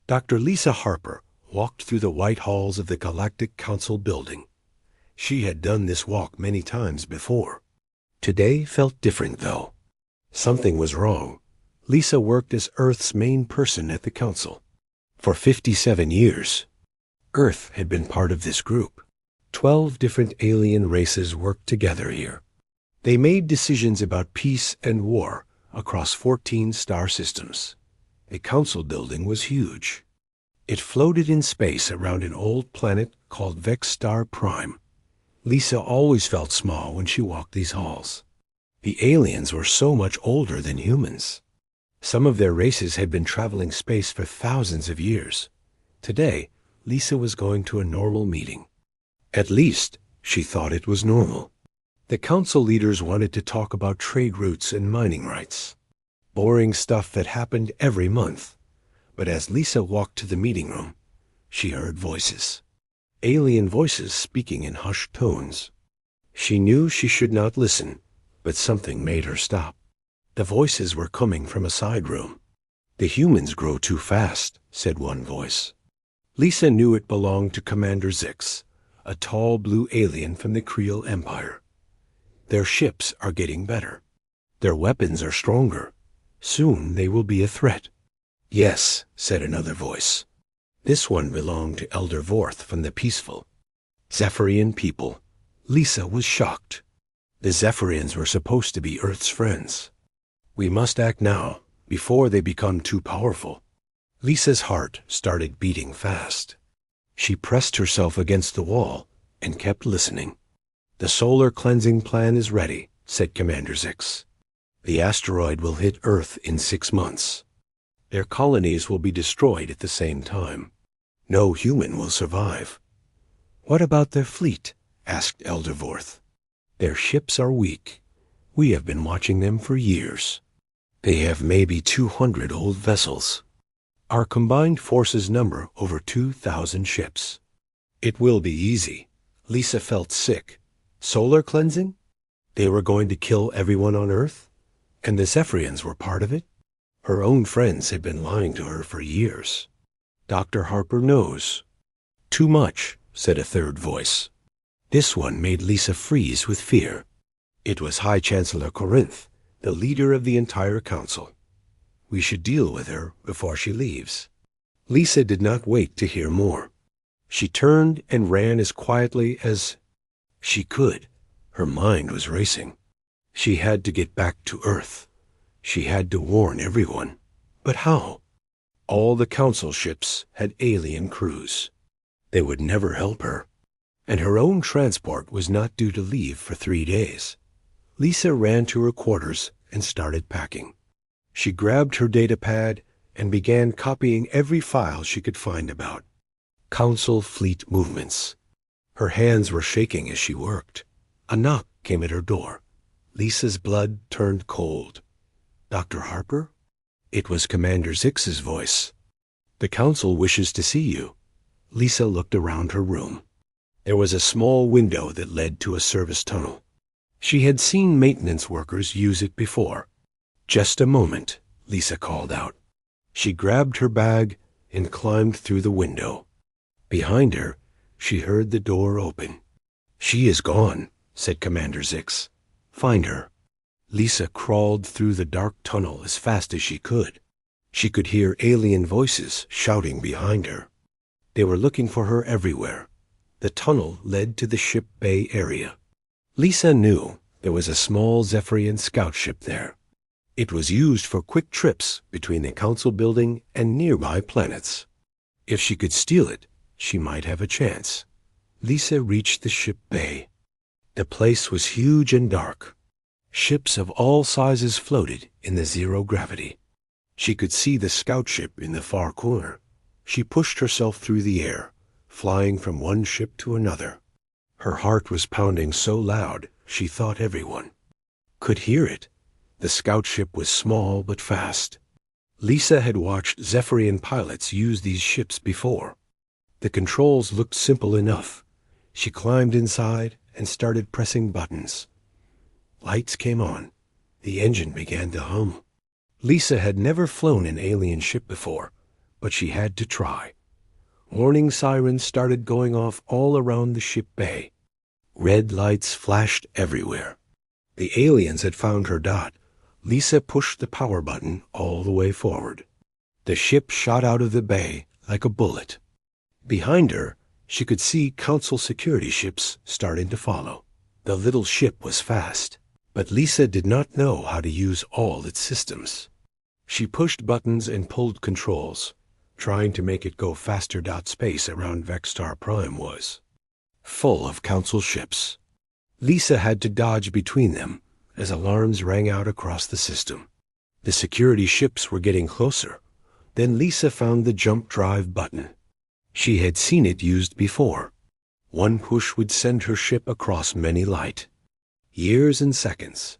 Dr. Lisa Harper walked through the white halls of the Galactic Council building. She had done this walk many times before. Today felt different, though. Something was wrong. Lisa worked as Earth's main person at the Council. For 57 years, Earth had been part of this group. 12 different alien races worked together here. They made decisions about peace and war across 14 star systems. The Council building was huge. It floated in space around an old planet called Vex Star Prime. Lisa always felt small when she walked these halls. The aliens were so much older than humans. Some of their races had been traveling space for thousands of years. Today, Lisa was going to a normal meeting. At least, she thought it was normal. The council leaders wanted to talk about trade routes and mining rights. Boring stuff that happened every month. But as Lisa walked to the meeting room, she heard voices. Alien voices speaking in hushed tones. She knew she should not listen, but something made her stop. The voices were coming from a side room. "The humans grow too fast," said one voice. Lisa knew it belonged to Commander Zix, a tall blue alien from the Creel Empire. "Their ships are getting better. Their weapons are stronger. Soon they will be a threat." "Yes," said another voice. This one belonged to Elder Vorth from the peaceful Zephyrian people. Lisa was shocked. The Zephyrians were supposed to be Earth's friends. "We must act now, before they become too powerful." Lisa's heart started beating fast. She pressed herself against the wall and kept listening. "The solar cleansing plan is ready," said Commander Zix. "The asteroid will hit Earth in 6 months. Their colonies will be destroyed at the same time. No human will survive." "What about their fleet?" asked Elder Vorth. "Their ships are weak. We have been watching them for years. They have maybe 200 old vessels. Our combined forces number over 2,000 ships. It will be easy." Lisa felt sick. Solar cleansing? They were going to kill everyone on Earth? And the Zephyrians were part of it? Her own friends had been lying to her for years. "Dr. Harper knows." "Too much," said a third voice. This one made Lisa freeze with fear. It was High Chancellor Corinth, the leader of the entire council. "We should deal with her before she leaves." Lisa did not wait to hear more. She turned and ran as quietly as she could. Her mind was racing. She had to get back to Earth. She had to warn everyone. But how? All the council ships had alien crews. They would never help her. And her own transport was not due to leave for 3 days. Lisa ran to her quarters and started packing. She grabbed her data pad and began copying every file she could find about Council fleet movements. Her hands were shaking as she worked. A knock came at her door. Lisa's blood turned cold. "Dr. Harper?" It was Commander Zix's voice. "The Council wishes to see you." Lisa looked around her room. There was a small window that led to a service tunnel. She had seen maintenance workers use it before. "Just a moment," Lisa called out. She grabbed her bag and climbed through the window. Behind her, she heard the door open. "She is gone," said Commander Zix. "Find her." Lisa crawled through the dark tunnel as fast as she could. She could hear alien voices shouting behind her. They were looking for her everywhere. The tunnel led to the ship bay area. Lisa knew there was a small Zephyrian scout ship there. It was used for quick trips between the council building and nearby planets. If she could steal it, she might have a chance. Lisa reached the ship bay. The place was huge and dark. Ships of all sizes floated in the zero gravity. She could see the scout ship in the far corner. She pushed herself through the air, flying from one ship to another. Her heart was pounding so loud she thought everyone could hear it. The scout ship was small but fast. Lisa had watched Zephyrian pilots use these ships before. The controls looked simple enough. She climbed inside and started pressing buttons. Lights came on. The engine began to hum. Lisa had never flown an alien ship before, but she had to try. Warning sirens started going off all around the ship bay. Red lights flashed everywhere. The aliens had found her dot. Lisa pushed the power button all the way forward. The ship shot out of the bay like a bullet. Behind her, she could see Council security ships starting to follow. The little ship was fast, but Lisa did not know how to use all its systems. She pushed buttons and pulled controls, trying to make it go faster. Space around Vexstar Prime was full of Council ships. Lisa had to dodge between them as alarms rang out across the system. The security ships were getting closer. Then Lisa found the jump drive button. She had seen it used before. One push would send her ship across many light years and seconds.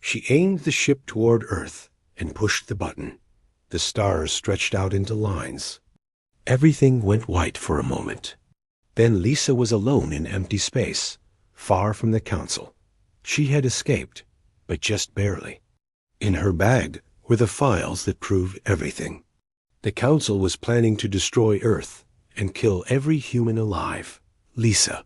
She aimed the ship toward Earth and pushed the button. The stars stretched out into lines. Everything went white for a moment. Then Lisa was alone in empty space, far from the Council. She had escaped, but just barely. In her bag were the files that proved everything. The Council was planning to destroy Earth and kill every human alive. Lisa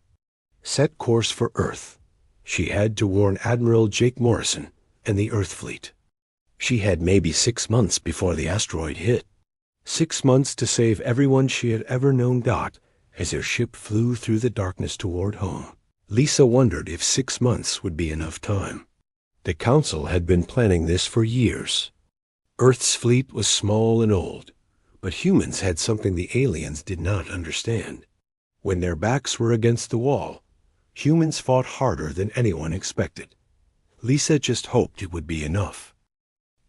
set course for Earth. She had to warn Admiral Jake Morrison and the Earth fleet. She had maybe 6 months before the asteroid hit. 6 months to save everyone she had ever known. As her ship flew through the darkness toward home, Lisa wondered if 6 months would be enough time. The Council had been planning this for years. Earth's fleet was small and old, but humans had something the aliens did not understand. When their backs were against the wall, humans fought harder than anyone expected. Lisa just hoped it would be enough.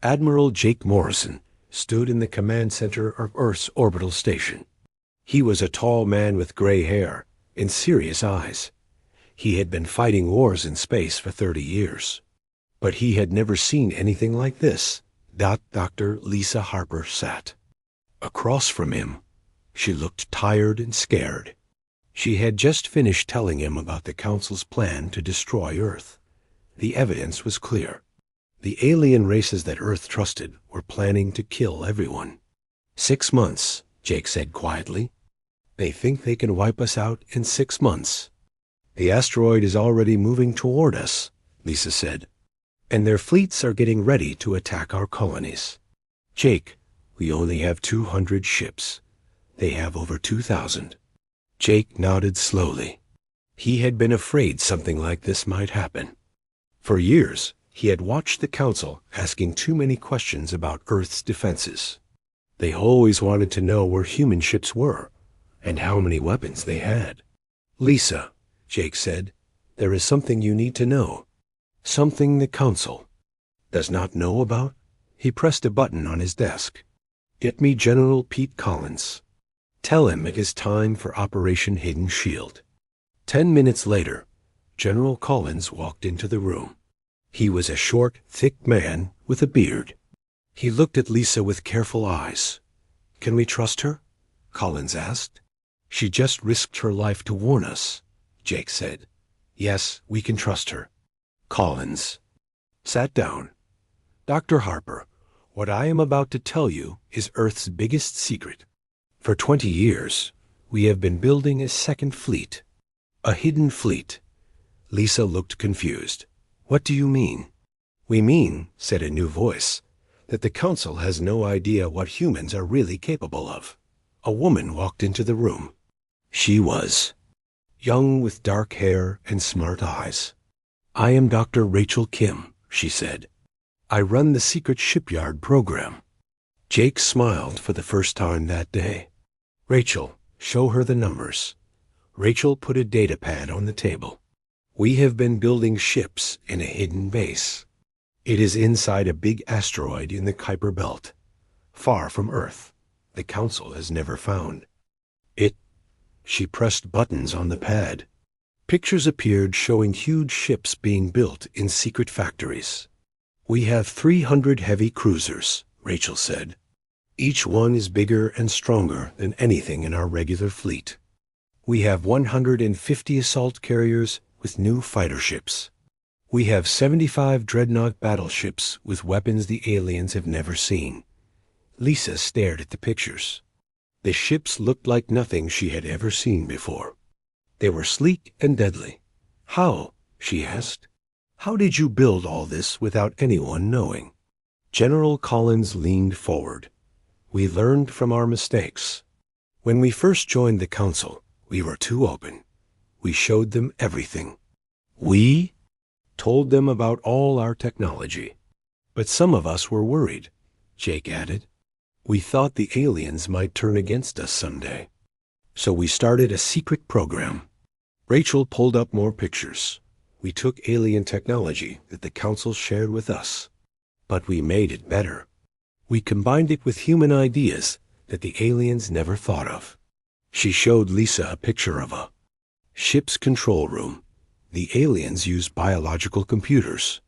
Admiral Jake Morrison stood in the command center of Earth's orbital station. He was a tall man with gray hair and serious eyes. He had been fighting wars in space for 30 years. But he had never seen anything like this. Dr. Lisa Harper sat. Across from him, she looked tired and scared. She had just finished telling him about the Council's plan to destroy Earth. The evidence was clear. The alien races that Earth trusted were planning to kill everyone. 6 months, Jake said quietly. They think they can wipe us out in 6 months. The asteroid is already moving toward us, Lisa said, and their fleets are getting ready to attack our colonies. Jake, we only have 200 ships. They have over 2,000. Jake nodded slowly. He had been afraid something like this might happen. For years, he had watched the Council asking too many questions about Earth's defenses. They always wanted to know where human ships were and how many weapons they had. Lisa, Jake said, there is something you need to know. Something the Council does not know about. He pressed a button on his desk. Get me General Pete Collins. Tell him it is time for Operation Hidden Shield. 10 minutes later, General Collins walked into the room. He was a short, thick man with a beard. He looked at Lisa with careful eyes. Can we trust her? Collins asked. She just risked her life to warn us, Jake said. Yes, we can trust her. Collins sat down. Dr. Harper, what I am about to tell you is Earth's biggest secret. For 20 years, we have been building a second fleet. A hidden fleet. Lisa looked confused. What do you mean? We mean, said a new voice, that the Council has no idea what humans are really capable of. A woman walked into the room. She was young with dark hair and smart eyes. I am Dr. Rachel Kim, she said. I run the secret shipyard program. Jake smiled for the first time that day. Rachel, show her the numbers. Rachel put a data pad on the table. We have been building ships in a hidden base. It is inside a big asteroid in the Kuiper Belt, far from Earth. The Council has never found it. She pressed buttons on the pad. Pictures appeared showing huge ships being built in secret factories. We have 300 heavy cruisers, Rachel said. Each one is bigger and stronger than anything in our regular fleet. We have 150 assault carriers with new fighter ships. We have 75 dreadnought battleships with weapons the aliens have never seen. Lisa stared at the pictures. The ships looked like nothing she had ever seen before. They were sleek and deadly. "How?" she asked. "How did you build all this without anyone knowing?" General Collins leaned forward. "We learned from our mistakes. When we first joined the council, we were too open. We showed them everything. We told them about all our technology. But some of us were worried," Jake added. "We thought the aliens might turn against us someday. So we started a secret program." Rachel pulled up more pictures. "We took alien technology that the council shared with us, but we made it better. We combined it with human ideas that the aliens never thought of." She showed Lisa a picture of a ship's control room. The aliens used biological computers,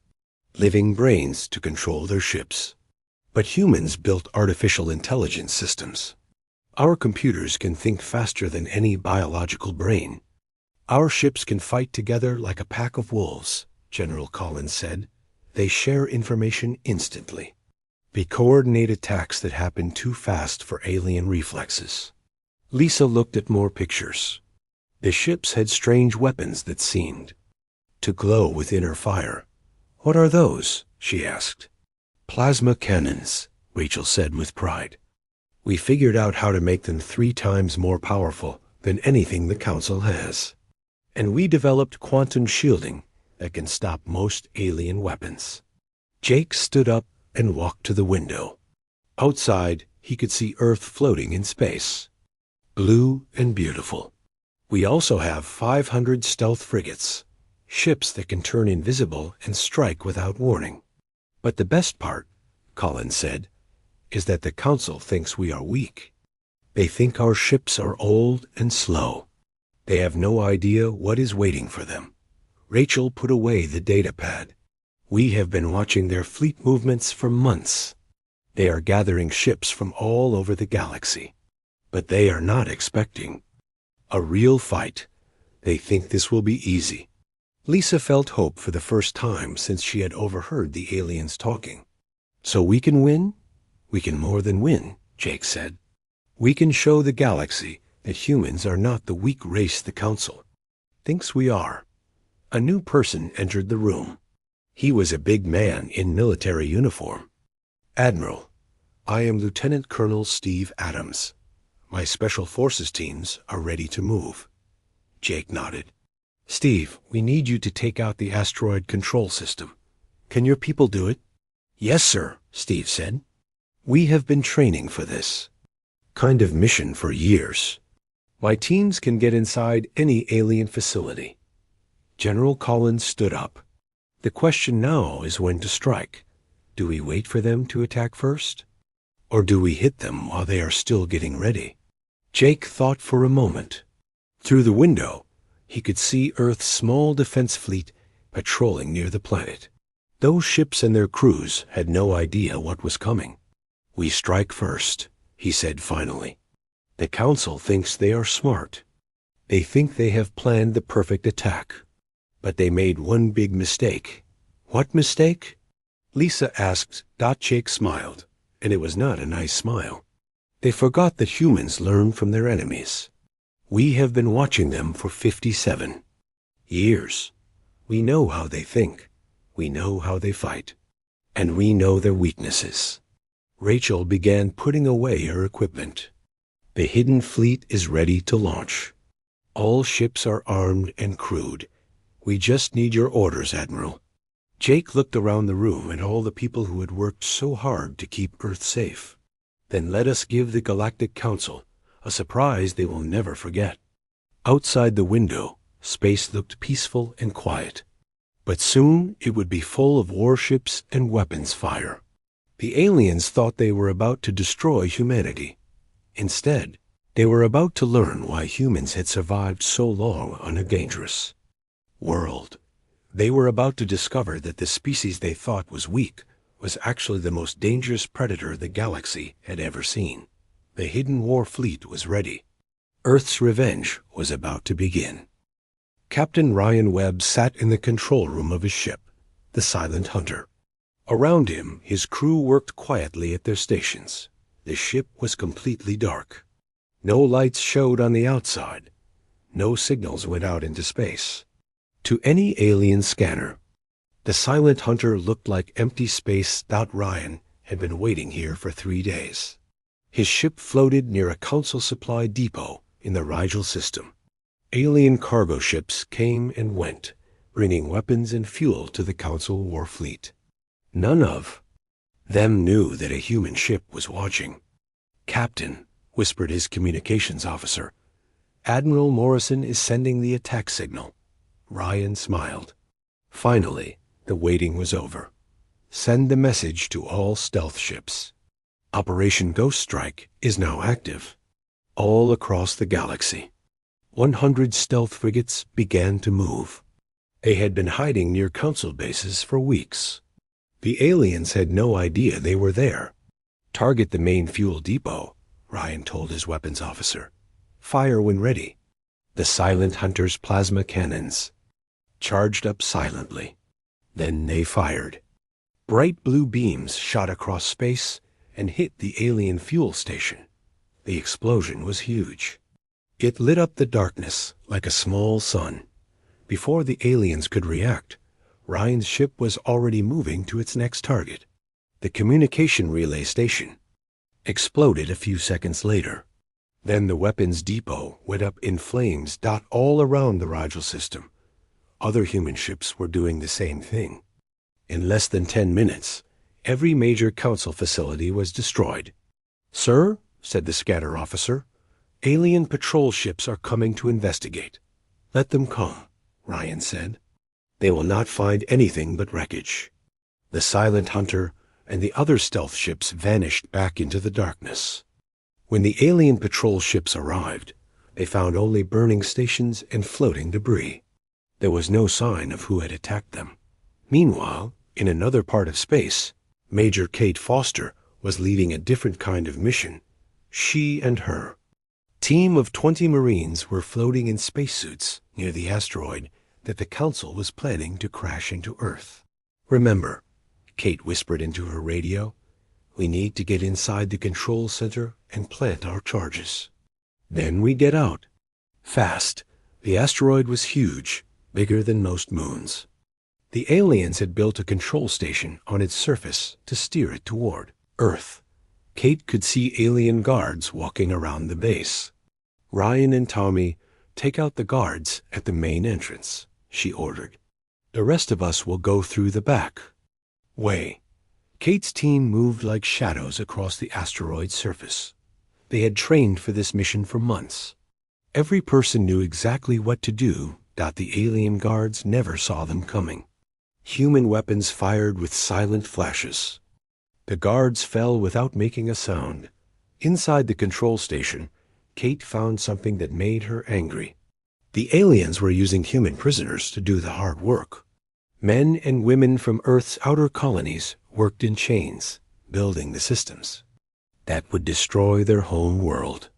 living brains, to control their ships. But humans built artificial intelligence systems. Our computers can think faster than any biological brain. "Our ships can fight together like a pack of wolves," General Collins said. "They share information instantly. They coordinate attacks that happen too fast for alien reflexes." Lisa looked at more pictures. The ships had strange weapons that seemed to glow with inner fire. "What are those?" she asked. "Plasma cannons," Rachel said with pride. "We figured out how to make them 3 times more powerful than anything the council has. And we developed quantum shielding that can stop most alien weapons." Jake stood up and walked to the window. Outside, he could see Earth floating in space, blue and beautiful. "We also have 500 stealth frigates, ships that can turn invisible and strike without warning. But the best part," Collins said, "is that the council thinks we are weak. They think our ships are old and slow. They have no idea what is waiting for them." Rachel put away the data pad. "We have been watching their fleet movements for months. They are gathering ships from all over the galaxy. But they are not expecting a real fight. They think this will be easy." Lisa felt hope for the first time since she had overheard the aliens talking. "So we can win? We can more than win," Jake said. "We can show the galaxy that humans are not the weak race the council thinks we are." A new person entered the room. He was a big man in military uniform. "Admiral, I am Lieutenant Colonel Steve Adams. My special forces teams are ready to move." Jake nodded. "Steve, we need you to take out the asteroid control system. Can your people do it?" "Yes, sir," Steve said. "We have been training for this kind of mission for years. My teams can get inside any alien facility." General Collins stood up. "The question now is when to strike. Do we wait for them to attack first? Or do we hit them while they are still getting ready?" Jake thought for a moment. Through the window, he could see Earth's small defense fleet patrolling near the planet. Those ships and their crews had no idea what was coming. "We strike first," he said finally. "The council thinks they are smart. They think they have planned the perfect attack. But they made one big mistake." "What mistake?" Lisa asked. Jake smiled, and it was not a nice smile. "They forgot that humans learn from their enemies. We have been watching them for 57 years. We know how they think. We know how they fight. And we know their weaknesses." Rachel began putting away her equipment. "The hidden fleet is ready to launch. All ships are armed and crewed. We just need your orders, Admiral." Jake looked around the room at all the people who had worked so hard to keep Earth safe. "Then let us give the Galactic Council a surprise they will never forget." Outside the window, space looked peaceful and quiet. But soon it would be full of warships and weapons fire. The aliens thought they were about to destroy humanity. Instead, they were about to learn why humans had survived so long on a dangerous world. They were about to discover that the species they thought was weak was actually the most dangerous predator the galaxy had ever seen. The hidden war fleet was ready. Earth's revenge was about to begin. Captain Ryan Webb sat in the control room of his ship, the Silent Hunter. Around him, his crew worked quietly at their stations. The ship was completely dark. No lights showed on the outside. No signals went out into space. To any alien scanner, the silent hunter looked like empty space. Ryan had been waiting here for 3 days. His ship floated near a Council supply depot in the Rigel system. Alien cargo ships came and went, bringing weapons and fuel to the Council war fleet. None of them knew that a human ship was watching. "Captain," whispered his communications officer, "Admiral Morrison is sending the attack signal." Ryan smiled. Finally, the waiting was over. "Send the message to all stealth ships. Operation Ghost Strike is now active all across the galaxy." 100 stealth frigates began to move. They had been hiding near Council bases for weeks. The aliens had no idea they were there. "Target the main fuel depot," Ryan told his weapons officer. "Fire when ready." The silent hunter's plasma cannons charged up silently. Then they fired. Bright blue beams shot across space and hit the alien fuel station. The explosion was huge. It lit up the darkness like a small sun. Before the aliens could react, Ryan's ship was already moving to its next target. The communication relay station exploded a few seconds later. Then the weapons depot went up in flames. All around the Rigel system, other human ships were doing the same thing. In less than 10 minutes, every major Council facility was destroyed. "Sir," said the scatter officer, "alien patrol ships are coming to investigate." "Let them come," Ryan said. "They will not find anything but wreckage." The silent hunter and the other stealth ships vanished back into the darkness. When the alien patrol ships arrived, they found only burning stations and floating debris. There was no sign of who had attacked them. Meanwhile, in another part of space, Major Kate Foster was leading a different kind of mission. She and her team of 20 Marines were floating in spacesuits near the asteroid that the Council was planning to crash into Earth. "Remember," Kate whispered into her radio, "we need to get inside the control center and plant our charges. Then we get out. Fast." The asteroid was huge, bigger than most moons. The aliens had built a control station on its surface to steer it toward Earth. Kate could see alien guards walking around the base. "Ryan and Tommy, take out the guards at the main entrance," she ordered. "The rest of us will go through the back way." Kate's team moved like shadows across the asteroid's surface. They had trained for this mission for months. Every person knew exactly what to do. The alien guards never saw them coming. Human weapons fired with silent flashes. The guards fell without making a sound. Inside the control station, Kate found something that made her angry. The aliens were using human prisoners to do the hard work. Men and women from Earth's outer colonies worked in chains, building the systems that would destroy their home world.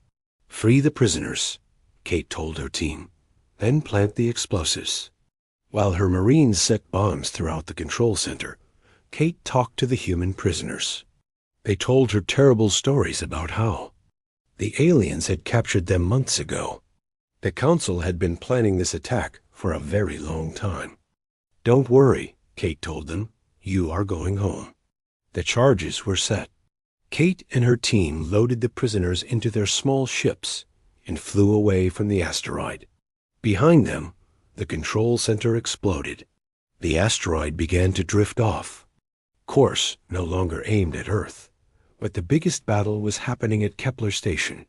"Free the prisoners," Kate told her team, "then plant the explosives." While her Marines set bombs throughout the control center, Kate talked to the human prisoners. They told her terrible stories about how the aliens had captured them months ago. The Council had been planning this attack for a very long time. "Don't worry," Kate told them. "You are going home." The charges were set. Kate and her team loaded the prisoners into their small ships and flew away from the asteroid. Behind them, the control center exploded. The asteroid began to drift off. Course no longer aimed at Earth, but the biggest battle was happening at Kepler Station.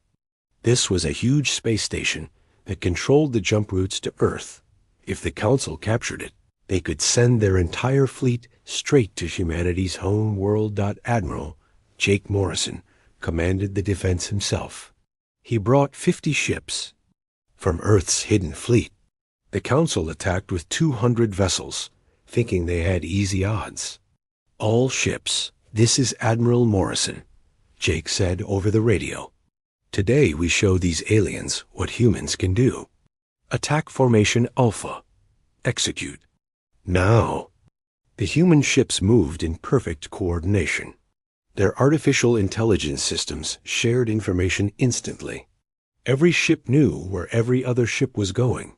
This was a huge space station that controlled the jump routes to Earth. If the Council captured it, they could send their entire fleet straight to humanity's home world. Admiral Jake Morrison commanded the defense himself. He brought 50 ships from Earth's hidden fleet. The Council attacked with 200 vessels, thinking they had easy odds. "All ships, this is Admiral Morrison," Jake said over the radio. "Today we show these aliens what humans can do. Attack formation Alpha. Execute. Now." The human ships moved in perfect coordination. Their artificial intelligence systems shared information instantly. Every ship knew where every other ship was going.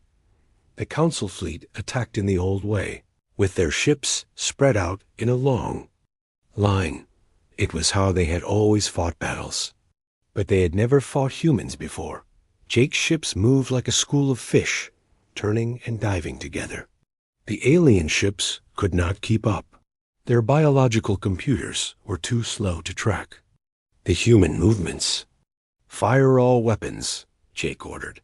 The Council fleet attacked in the old way, with their ships spread out in a long line. It was how they had always fought battles. But they had never fought humans before. Jake's ships moved like a school of fish, turning and diving together. The alien ships could not keep up. Their biological computers were too slow to track the human movements. "Fire all weapons," Jake ordered.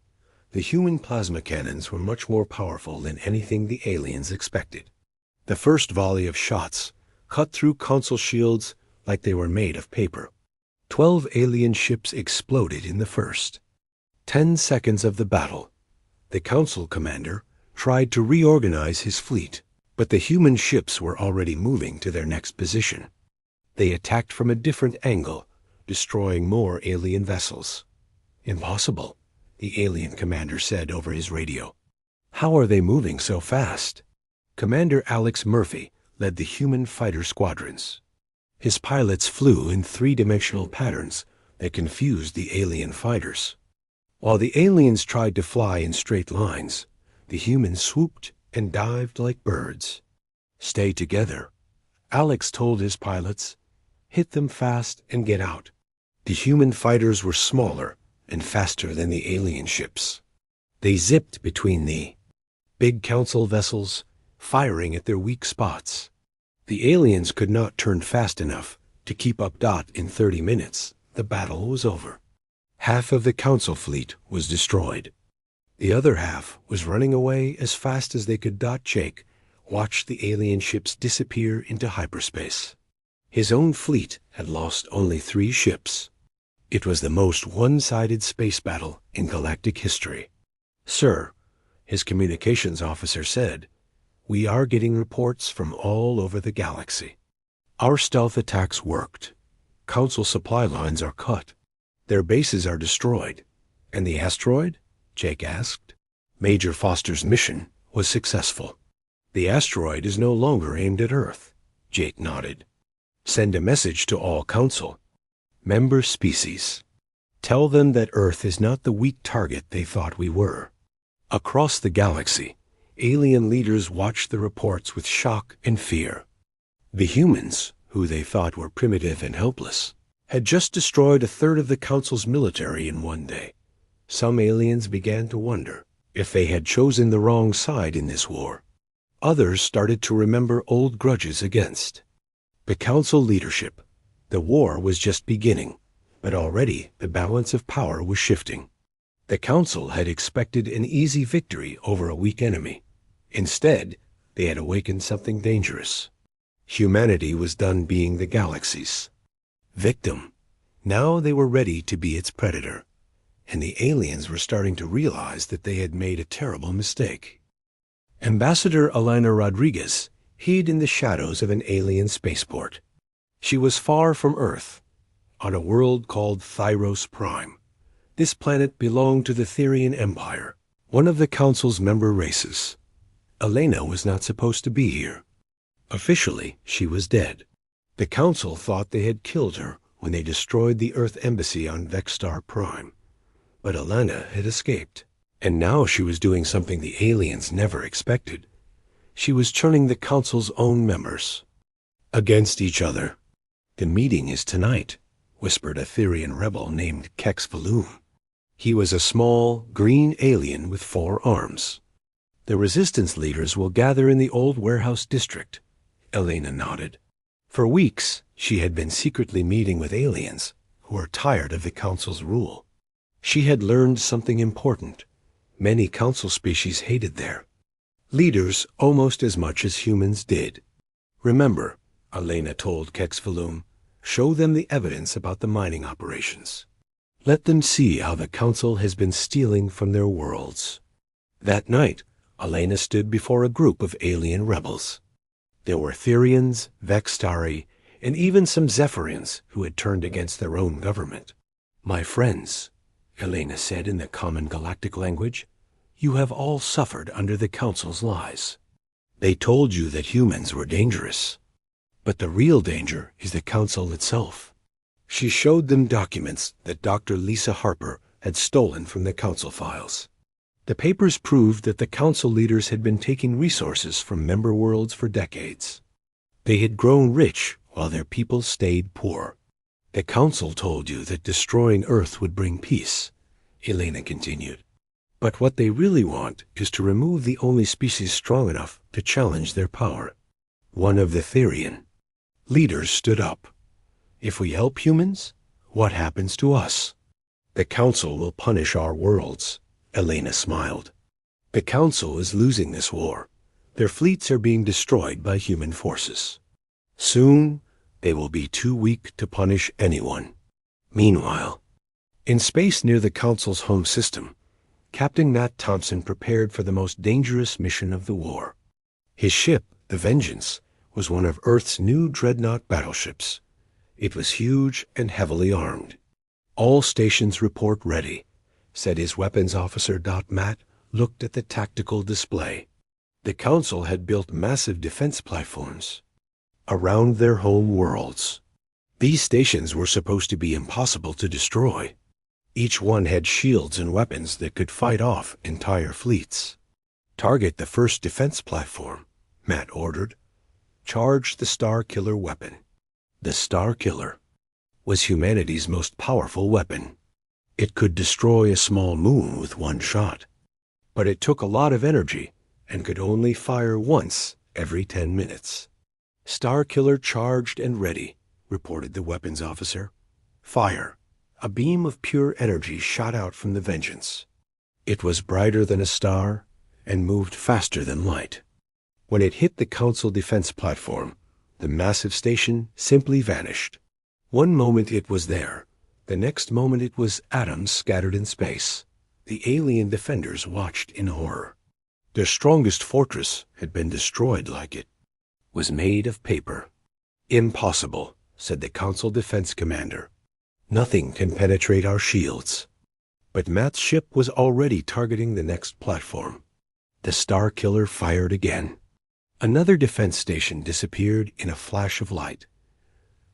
The human plasma cannons were much more powerful than anything the aliens expected. The first volley of shots cut through console shields like they were made of paper. 12 alien ships exploded in the first 10 seconds of the battle. The Council commander tried to reorganize his fleet, but the human ships were already moving to their next position. They attacked from a different angle, destroying more alien vessels. "Impossible," the alien commander said over his radio. "How are they moving so fast?" Commander Alex Murphy led the human fighter squadrons. His pilots flew in three-dimensional patterns that confused the alien fighters. While the aliens tried to fly in straight lines, the humans swooped and dived like birds. "Stay together," Alex told his pilots. "Hit them fast and get out." The human fighters were smaller and faster than the alien ships. They zipped between the big Council vessels, firing at their weak spots. The aliens could not turn fast enough to keep up. In 30 minutes, the battle was over. Half of the Council fleet was destroyed. The other half was running away as fast as they could. Jake watched the alien ships disappear into hyperspace. His own fleet had lost only 3 ships. It was the most one-sided space battle in galactic history. "Sir," his communications officer said, "we are getting reports from all over the galaxy. Our stealth attacks worked. Council supply lines are cut. Their bases are destroyed." "And the asteroid?" Jake asked. "Major Foster's mission was successful. The asteroid is no longer aimed at Earth." Jake nodded. "Send a message to all Council member species. Tell them that Earth is not the weak target they thought we were." Across the galaxy, alien leaders watched the reports with shock and fear. The humans, who they thought were primitive and helpless, had just destroyed a third of the Council's military in one day. Some aliens began to wonder if they had chosen the wrong side in this war. Others started to remember old grudges against the Council leadership. The war was just beginning, but already the balance of power was shifting. The Council had expected an easy victory over a weak enemy. Instead, they had awakened something dangerous. Humanity was done being the galaxy's victim. Now they were ready to be its predator, and the aliens were starting to realize that they had made a terrible mistake. Ambassador Elena Rodriguez hid in the shadows of an alien spaceport. She was far from Earth, on a world called Thyros Prime. This planet belonged to the Therian Empire, one of the Council's member races. Elena was not supposed to be here. Officially, she was dead. The Council thought they had killed her when they destroyed the Earth embassy on Vexstar Prime. But Elena had escaped, and now she was doing something the aliens never expected. She was turning the Council's own members against each other. "The meeting is tonight," whispered a Therian rebel named Kex Valoom. He was a small, green alien with 4 arms. "The resistance leaders will gather in the old warehouse district," Elena nodded. For weeks, she had been secretly meeting with aliens who were tired of the Council's rule. She had learned something important. Many Council species hated their leaders almost as much as humans did. "Remember," Elena told Kex Valoom, "show them the evidence about the mining operations. Let them see how the Council has been stealing from their worlds." That night, Elena stood before a group of alien rebels. There were Therians, Vextari, and even some Zephyrians who had turned against their own government. "My friends," Elena said in the common galactic language, "you have all suffered under the Council's lies. They told you that humans were dangerous. But the real danger is the Council itself." She showed them documents that Dr. Lisa Harper had stolen from the Council files. The papers proved that the Council leaders had been taking resources from member worlds for decades. They had grown rich while their people stayed poor. The Council told you that destroying Earth would bring peace, Elena continued. But what they really want is to remove the only species strong enough to challenge their power. One of the Therian leaders stood up. If we help humans, what happens to us? The Council will punish our worlds, Elena smiled. The Council is losing this war. Their fleets are being destroyed by human forces. Soon, they will be too weak to punish anyone. Meanwhile, in space near the Council's home system, Captain Nat Thompson prepared for the most dangerous mission of the war. His ship, the Vengeance, was one of Earth's new dreadnought battleships. It was huge and heavily armed. All stations report ready, said his weapons officer. Matt looked at the tactical display. The Council had built massive defense platforms around their home worlds. These stations were supposed to be impossible to destroy. Each one had shields and weapons that could fight off entire fleets. Target the first defense platform, Matt ordered. Charge the Star Killer weapon. The Star Killer was humanity's most powerful weapon. It could destroy a small moon with one shot. But it took a lot of energy and could only fire once every 10 minutes. Star Killer charged and ready, reported the weapons officer. Fire. A beam of pure energy shot out from the Vengeance. It was brighter than a star and moved faster than light. When it hit the Council defense platform, the massive station simply vanished. One moment it was there, the next moment it was atoms scattered in space. The alien defenders watched in horror. Their strongest fortress had been destroyed like it was made of paper. Impossible, said the Council defense commander. Nothing can penetrate our shields. But Matt's ship was already targeting the next platform. The Star Killer fired again. Another defense station disappeared in a flash of light.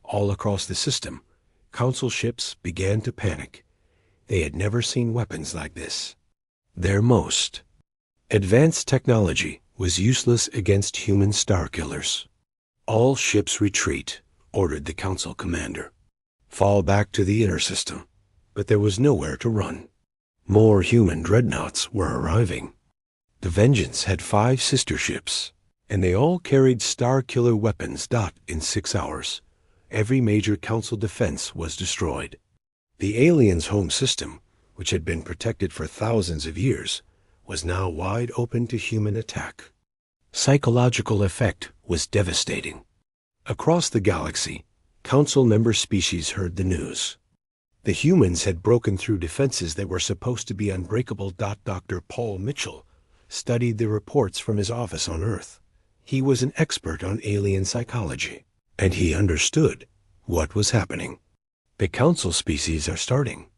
All across the system, Council ships began to panic. They had never seen weapons like this. Their most advanced technology was useless against human Star Killers. All ships retreat, ordered the Council commander. Fall back to the inner system. But there was nowhere to run. More human dreadnoughts were arriving. The Vengeance had 5 sister ships, and they all carried Star Killer weapons. In 6 hours, every major Council defense was destroyed. The aliens' home system, which had been protected for thousands of years, was now wide open to human attack. Psychological effect was devastating. Across the galaxy, Council member species heard the news. The humans had broken through defenses that were supposed to be unbreakable. Dr. Paul Mitchell studied the reports from his office on Earth. He was an expert on alien psychology, and he understood what was happening. The Council species are starting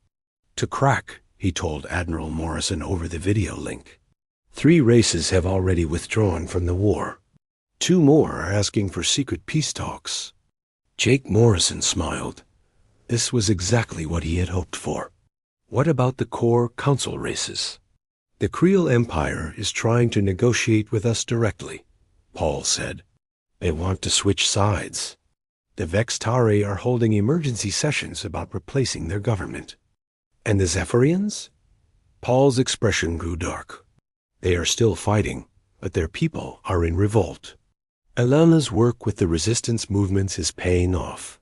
to crack, he told Admiral Morrison over the video link. 3 races have already withdrawn from the war. 2 more are asking for secret peace talks. Jake Morrison smiled. This was exactly what he had hoped for. What about the core Council races? The Creel Empire is trying to negotiate with us directly, Paul said. They want to switch sides. The Vextari are holding emergency sessions about replacing their government. And the Zephyrians? Paul's expression grew dark. They are still fighting, but their people are in revolt. Elena's work with the resistance movements is paying off.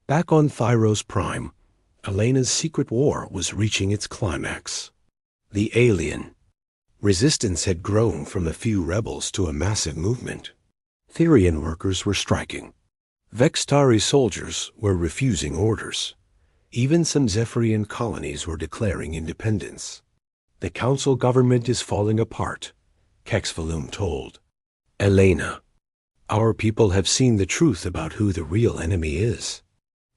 Back on Thyros Prime, Elena's secret war was reaching its climax. The alien resistance had grown from a few rebels to a massive movement. Therian workers were striking. Vextari soldiers were refusing orders. Even some Zephyrian colonies were declaring independence. The Council government is falling apart, Kexvalum told Elena. Our people have seen the truth about who the real enemy is.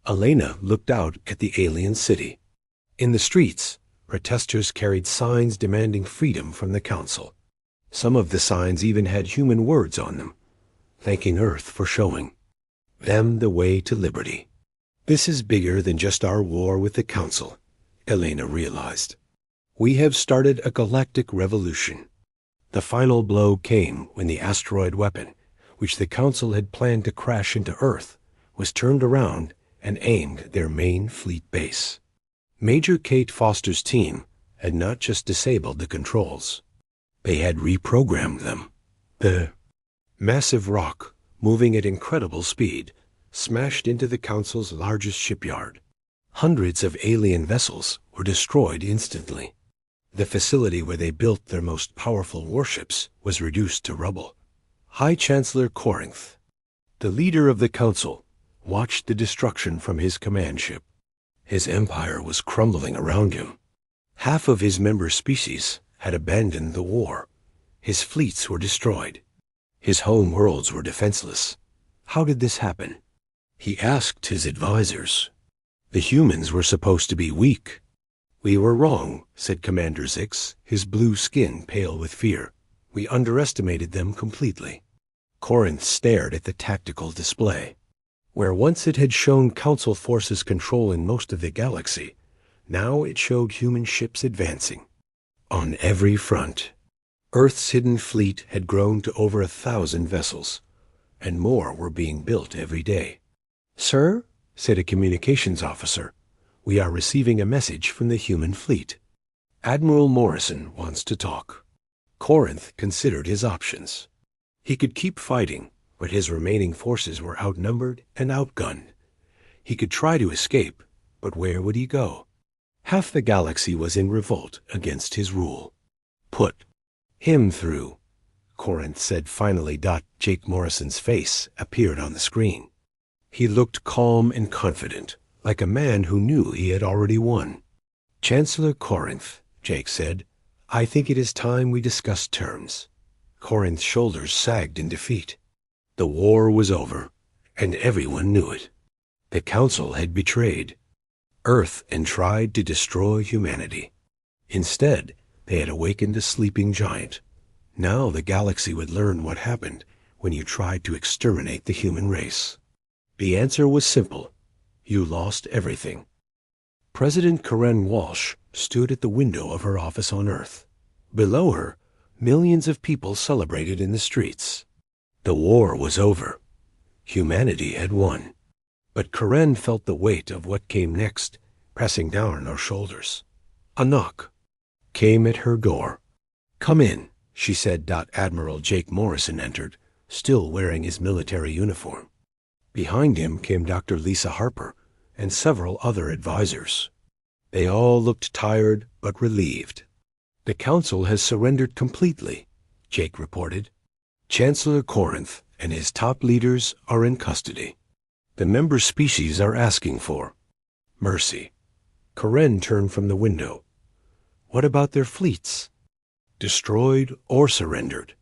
Elena looked out at the alien city. In the streets, protesters carried signs demanding freedom from the Council. Some of the signs even had human words on them, thanking Earth for showing them the way to liberty. This is bigger than just our war with the Council, Elena realized. We have started a galactic revolution. The final blow came when the asteroid weapon, which the Council had planned to crash into Earth, was turned around and aimed at their main fleet base. Major Kate Foster's team had not just disabled the controls. They had reprogrammed them. The massive rock, moving at incredible speed, smashed into the Council's largest shipyard. Hundreds of alien vessels were destroyed instantly. The facility where they built their most powerful warships was reduced to rubble. High Chancellor Corinth, the leader of the Council, watched the destruction from his command ship. His empire was crumbling around him. Half of his member species had abandoned the war. His fleets were destroyed. His home worlds were defenseless. How did this happen? He asked his advisors. The humans were supposed to be weak. We were wrong, said Commander Zix, his blue skin pale with fear. We underestimated them completely. Corinth stared at the tactical display. Where once it had shown Council forces control in most of the galaxy, now it showed human ships advancing. On every front, Earth's hidden fleet had grown to over 1,000 vessels, and more were being built every day. Sir, said a communications officer, we are receiving a message from the human fleet. Admiral Morrison wants to talk. Corinth considered his options. He could keep fighting, but his remaining forces were outnumbered and outgunned. He could try to escape, but where would he go? Half the galaxy was in revolt against his rule. Put him through, Corinth said finally. Jake Morrison's face appeared on the screen. He looked calm and confident, like a man who knew he had already won. Chancellor Corinth, Jake said, I think it is time we discuss terms. Corinth's shoulders sagged in defeat. The war was over, and everyone knew it. The Council had betrayed Earth and tried to destroy humanity. Instead, they had awakened a sleeping giant. Now the galaxy would learn what happened when you tried to exterminate the human race. The answer was simple. You lost everything. President Karen Walsh stood at the window of her office on Earth. Below her, millions of people celebrated in the streets. The war was over. Humanity had won. But Karen felt the weight of what came next, pressing down on her shoulders. A knock came at her door. Come in, she said. Admiral Jake Morrison entered, still wearing his military uniform. Behind him came Dr. Lisa Harper and several other advisors. They all looked tired but relieved. The Council has surrendered completely, Jake reported. Chancellor Corinth and his top leaders are in custody. The member species are asking for mercy. Karen turned from the window. What about their fleets? Destroyed or surrendered,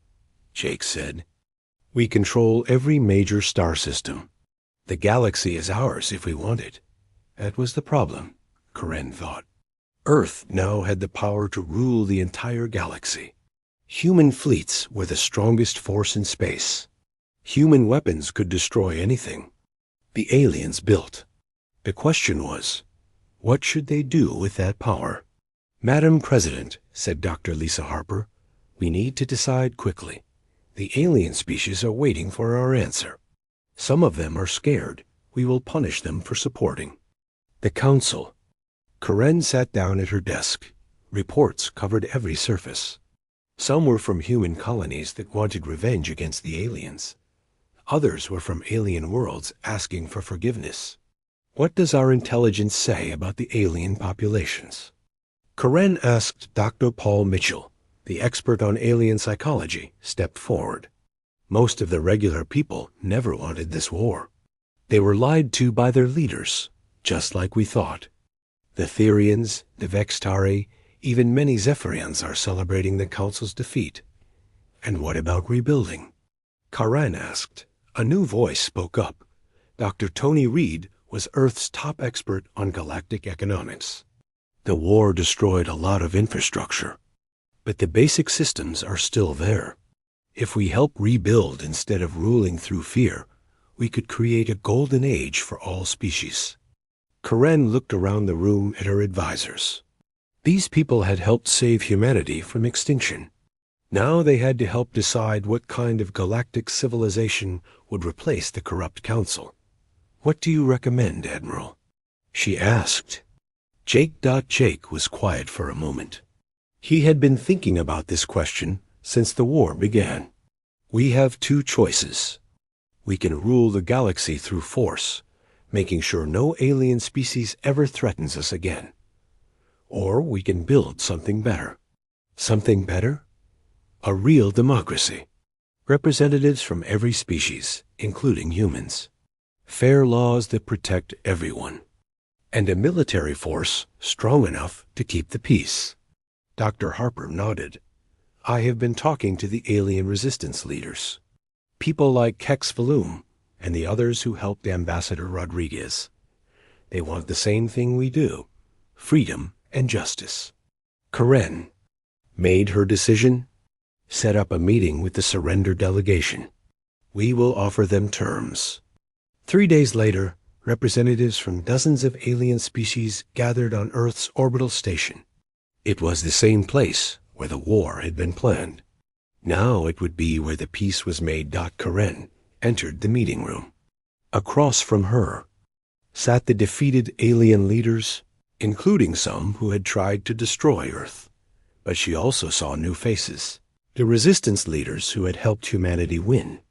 Jake said. We control every major star system. The galaxy is ours if we want it. That was the problem, Karen thought. Earth now had the power to rule the entire galaxy. Human fleets were the strongest force in space. Human weapons could destroy anything. The aliens built. The question was, what should they do with that power? Madam President, said Dr. Lisa Harper, we need to decide quickly. The alien species are waiting for our answer. Some of them are scared. We will punish them for supporting the Council. Karen sat down at her desk. Reports covered every surface. Some were from human colonies that wanted revenge against the aliens. Others were from alien worlds asking for forgiveness. What does our intelligence say about the alien populations? Karen asked Dr. Paul Mitchell, the expert on alien psychology, stepped forward. Most of the regular people never wanted this war. They were lied to by their leaders, just like we thought. The Therians, the Vextari, even many Zephyrians are celebrating the Council's defeat. And what about rebuilding? Karen asked. A new voice spoke up. Dr. Tony Reed was Earth's top expert on galactic economics. The war destroyed a lot of infrastructure, but the basic systems are still there. If we help rebuild instead of ruling through fear, we could create a golden age for all species. Karen looked around the room at her advisors. These people had helped save humanity from extinction. Now they had to help decide what kind of galactic civilization would replace the corrupt council. "What do you recommend, Admiral?" she asked. Jake was quiet for a moment. He had been thinking about this question since the war began. "We have two choices. We can rule the galaxy through force, making sure no alien species ever threatens us again. Or we can build something better." Something better? A real democracy. Representatives from every species, including humans. Fair laws that protect everyone. And a military force strong enough to keep the peace. Dr. Harper nodded. "I have been talking to the alien resistance leaders. People like Kex Valoom and the others who helped Ambassador Rodriguez. They want the same thing we do, freedom and justice." Karen made her decision, set up a meeting with the surrender delegation. "We will offer them terms." 3 days later, representatives from dozens of alien species gathered on Earth's orbital station. It was the same place where the war had been planned. Now it would be where the peace was made. Karen entered the meeting room. Across from her sat the defeated alien leaders, including some who had tried to destroy Earth. But she also saw new faces, the resistance leaders who had helped humanity win.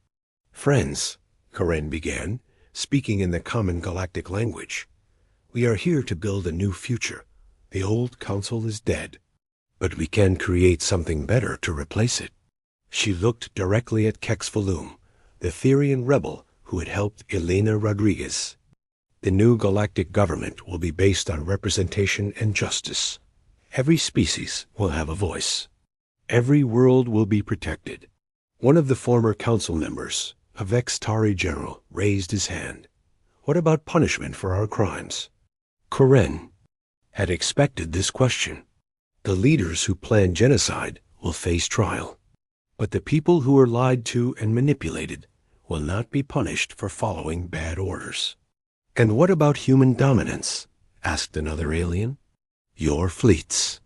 "Friends," Karen began, speaking in the common galactic language, "we are here to build a new future. The old council is dead, but we can create something better to replace it." She looked directly at Kex Valoom, the Therian rebel who had helped Elena Rodriguez. "The new galactic government will be based on representation and justice. Every species will have a voice. Every world will be protected." One of the former council members, a Vextari general, raised his hand. "What about punishment for our crimes?" Karen had expected this question. The leaders who planned genocide will face trial, but the people who were lied to and manipulated will not be punished for following bad orders. "And what about human dominance?" asked another alien. "Your fleets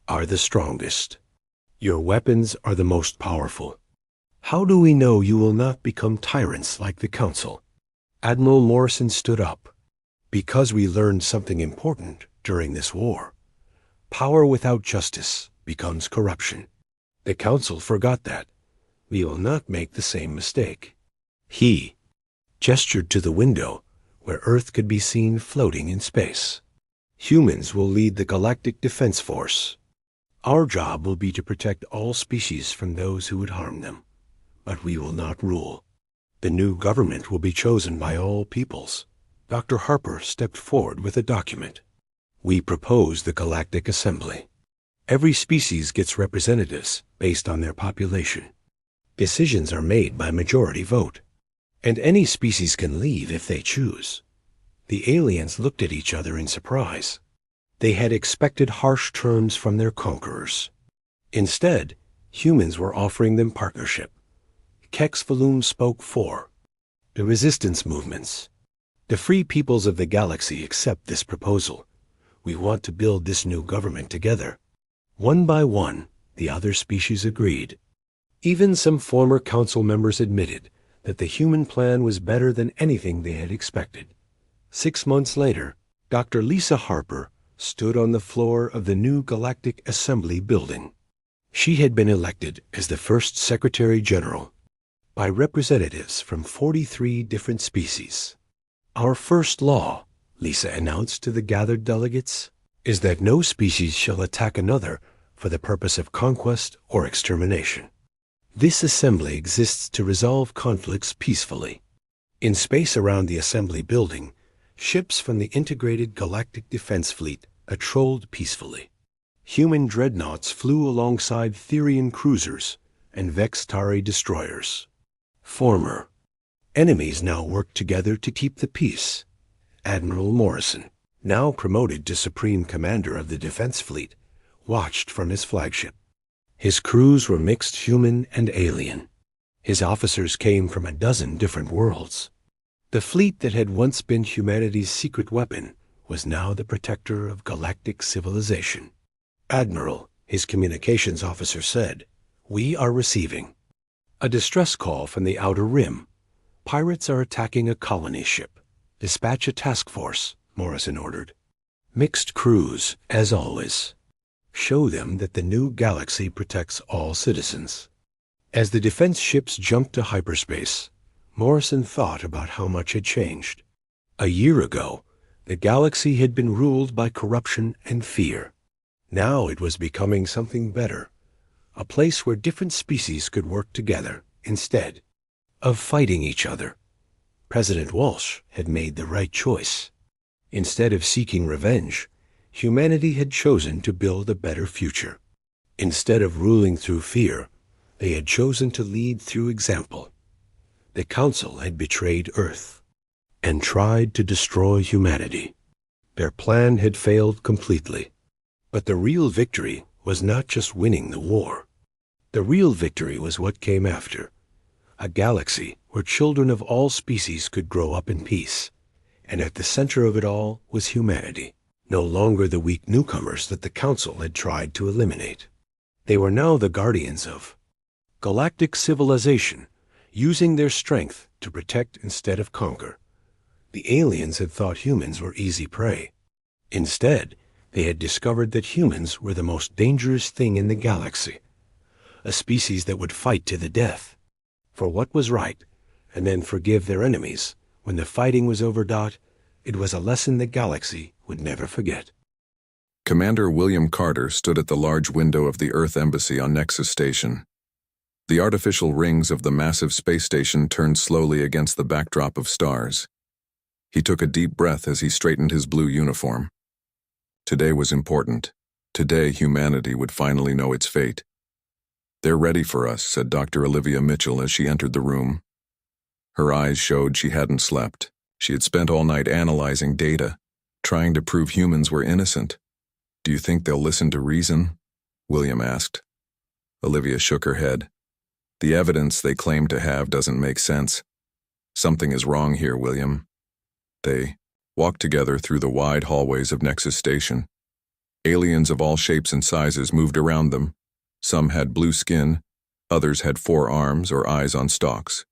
are the strongest. Your weapons are the most powerful. How do we know you will not become tyrants like the Council?" Admiral Morrison stood up. "Because we learned something important during this war. Power without justice becomes corruption. The Council forgot that. We will not make the same mistake." He gestured to the window where Earth could be seen floating in space. "Humans will lead the Galactic Defense Force. Our job will be to protect all species from those who would harm them. But we will not rule. The new government will be chosen by all peoples." Dr. Harper stepped forward with a document. "We propose the Galactic Assembly. Every species gets representatives based on their population. Decisions are made by majority vote, and any species can leave if they choose." The aliens looked at each other in surprise. They had expected harsh terms from their conquerors. Instead, humans were offering them partnership. Kex Valoom spoke for the resistance movements. "The free peoples of the galaxy accept this proposal. We want to build this new government together." One by one, the other species agreed. Even some former council members admitted that the human plan was better than anything they had expected. 6 months later, Dr. Lisa Harper stood on the floor of the new Galactic Assembly building. She had been elected as the first Secretary General by representatives from 43 different species. "Our first law," Lisa announced to the gathered delegates, "is that no species shall attack another for the purpose of conquest or extermination. This assembly exists to resolve conflicts peacefully." In space around the assembly building, ships from the Integrated Galactic Defense Fleet patrolled peacefully. Human dreadnoughts flew alongside Therian cruisers and Vextari destroyers. Former enemies now worked together to keep the peace. Admiral Morrison, now promoted to Supreme Commander of the Defense Fleet, watched from his flagship. His crews were mixed human and alien. His officers came from a dozen different worlds. The fleet that had once been humanity's secret weapon was now the protector of galactic civilization. "Admiral," his communications officer said, "we are receiving a distress call from the Outer Rim. Pirates are attacking a colony ship. Dispatch a task force," Morrison ordered. "Mixed crews, as always. Show them that the new galaxy protects all citizens." As the defense ships jumped to hyperspace, Morrison thought about how much had changed. A year ago, the galaxy had been ruled by corruption and fear. Now it was becoming something better, a place where different species could work together instead of fighting each other. President Walsh had made the right choice. Instead of seeking revenge, humanity had chosen to build a better future. Instead of ruling through fear, they had chosen to lead through example. The Council had betrayed Earth and tried to destroy humanity. Their plan had failed completely. But the real victory was not just winning the war. The real victory was what came after. A galaxy where children of all species could grow up in peace. And at the center of it all was humanity, no longer the weak newcomers that the Council had tried to eliminate. They were now the guardians of galactic civilization, using their strength to protect instead of conquer. The aliens had thought humans were easy prey. Instead, they had discovered that humans were the most dangerous thing in the galaxy, a species that would fight to the death for what was right and then forgive their enemies when the fighting was over. It was a lesson the galaxy would never forget. Commander William Carter stood at the large window of the Earth Embassy on Nexus Station. The artificial rings of the massive space station turned slowly against the backdrop of stars. He took a deep breath as he straightened his blue uniform. Today was important. Today humanity would finally know its fate. "They're ready for us," said Dr. Olivia Mitchell as she entered the room. Her eyes showed she hadn't slept. She had spent all night analyzing data, trying to prove humans were innocent. "Do you think they'll listen to reason?" William asked. Olivia shook her head. "The evidence they claim to have doesn't make sense. Something is wrong here, William." They walked together through the wide hallways of Nexus Station. Aliens of all shapes and sizes moved around them. Some had blue skin, others had 4 arms or eyes on stalks.